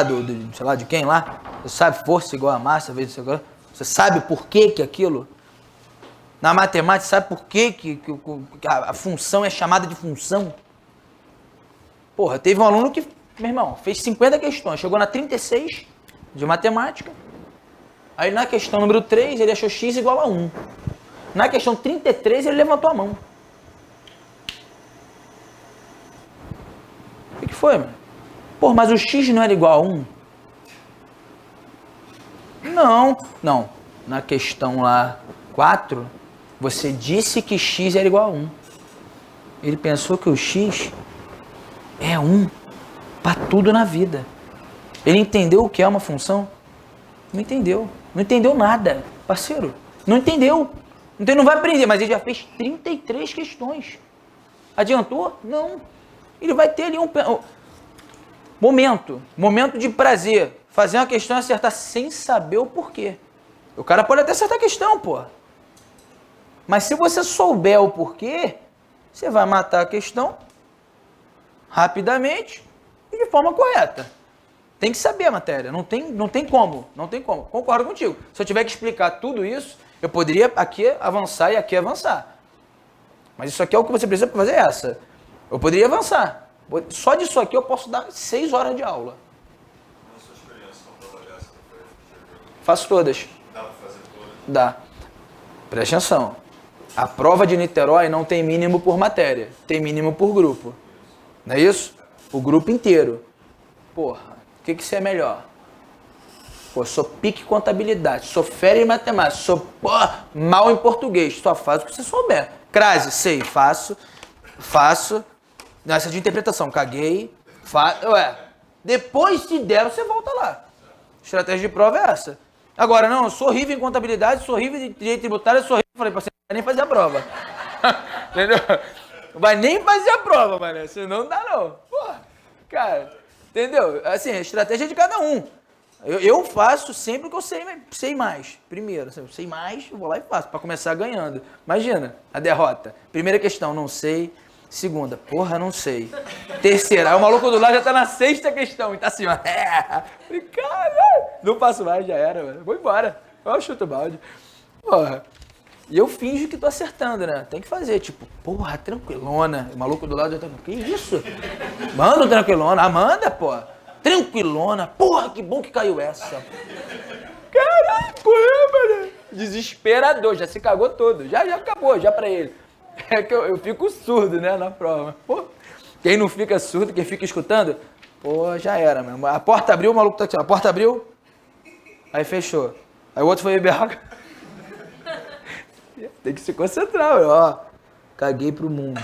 sei lá, de quem lá? Você sabe força igual a massa, vezes você sabe por que aquilo? Na matemática, sabe por que a função é chamada de função? Porra, teve um aluno que, meu irmão, fez 50 questões, chegou na 36 de matemática. Aí na questão número 3, ele achou x igual a 1. Na questão 33, ele levantou a mão. O que foi, mano? Pô, mas o x não era igual a 1? Não. Na questão lá 4, você disse que x era igual a 1. Ele pensou que o x é 1 para tudo na vida. Ele entendeu o que é uma função? Não entendeu. Não entendeu nada, parceiro. Não entendeu. Então ele não vai aprender, mas ele já fez 33 questões. Adiantou? Não. Ele vai ter ali um momento de prazer. Fazer uma questão e acertar sem saber o porquê. O cara pode até acertar a questão, pô. Mas se você souber o porquê, você vai matar a questão rapidamente e de forma correta. Tem que saber a matéria, não tem como. Concordo contigo. Se eu tiver que explicar tudo isso, eu poderia aqui avançar e aqui avançar. Mas isso aqui é o que você precisa fazer essa. Eu poderia avançar. Só disso aqui eu posso dar 6 horas de aula. Na sua experiência com prova dessa, Faço todas. dá pra fazer todas? Dá. Presta atenção. A prova de Niterói não tem mínimo por matéria, tem mínimo por grupo. Não é isso? O grupo inteiro. Porra, o que você é melhor? Pô, sou pique contabilidade, sou fera em matemática, sou mal em português, só faz o que você souber. Crase, sei, faço. Nessa de interpretação, caguei, depois se der, você volta lá. Estratégia de prova é essa. Agora, não, eu sou horrível em contabilidade, sou horrível em direito tributário, sou horrível. Falei pra você, não vai nem fazer a prova. Entendeu? Não vai nem fazer a prova, mano. Senão não dá, não. Porra, cara, entendeu? Assim, a estratégia é de cada um. Eu faço sempre o que eu sei mais. Primeiro, eu sei mais, eu vou lá e faço, pra começar ganhando. Imagina a derrota. Primeira questão, não sei. Segunda, porra, não sei. Terceira, aí o maluco do lado já tá na 6ª questão e tá assim, ó. Falei, caralho, não passo mais, já era, mano. Vou embora. Eu chuto o balde. Porra. E eu finjo que tô acertando, né? Tem que fazer, tipo, porra, tranquilona. O maluco do lado já tá, que isso? Manda tranquilona. Manda, porra. Tranquilona. Porra, que bom que caiu essa. Caralho, porra, mano. Desesperador, já se cagou todo. Já acabou, já pra ele. É que eu fico surdo, né, na prova. Pô, quem não fica surdo, quem fica escutando, pô, já era, mano. A porta abriu, o maluco tá aqui, ó. A porta abriu, aí fechou. Aí o outro foi beber água. Tem que se concentrar, ó. Caguei pro mundo.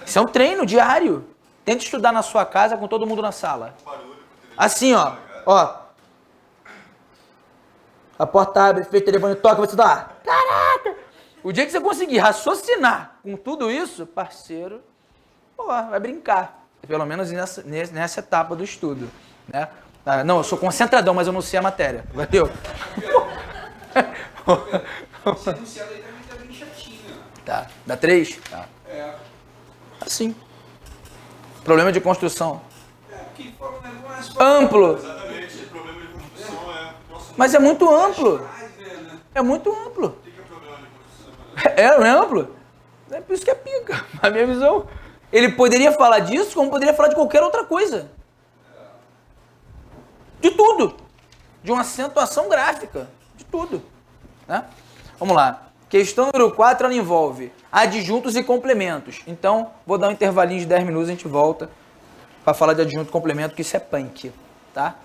Isso é um treino diário. Tenta estudar na sua casa com todo mundo na sala. Assim, ó. A porta abre, fecha o telefone, toca, você dá. Caraca! O dia que você conseguir raciocinar com tudo isso, parceiro, pô, vai brincar. Pelo menos nessa etapa do estudo, né? Não, eu sou concentradão, mas eu não sei a matéria. Valeu? Esse enunciado aí também tá bem chatinho. Tá. Dá 3? Tá. É. Assim. Problema de construção. Porque foram negócios. Amplo. Exatamente, o problema de construção é... Nossa, Mas é muito amplo. É muito amplo. o que é problema de construção? É amplo. É por isso que é pica. A minha visão. Ele poderia falar disso como poderia falar de qualquer outra coisa. De tudo. de uma acentuação gráfica, de tudo. Né? Vamos lá. Questão número 4, ela envolve adjuntos e complementos. Então, vou dar um intervalinho de 10 minutos e a gente volta para falar de adjunto e complemento, que isso é punk, tá?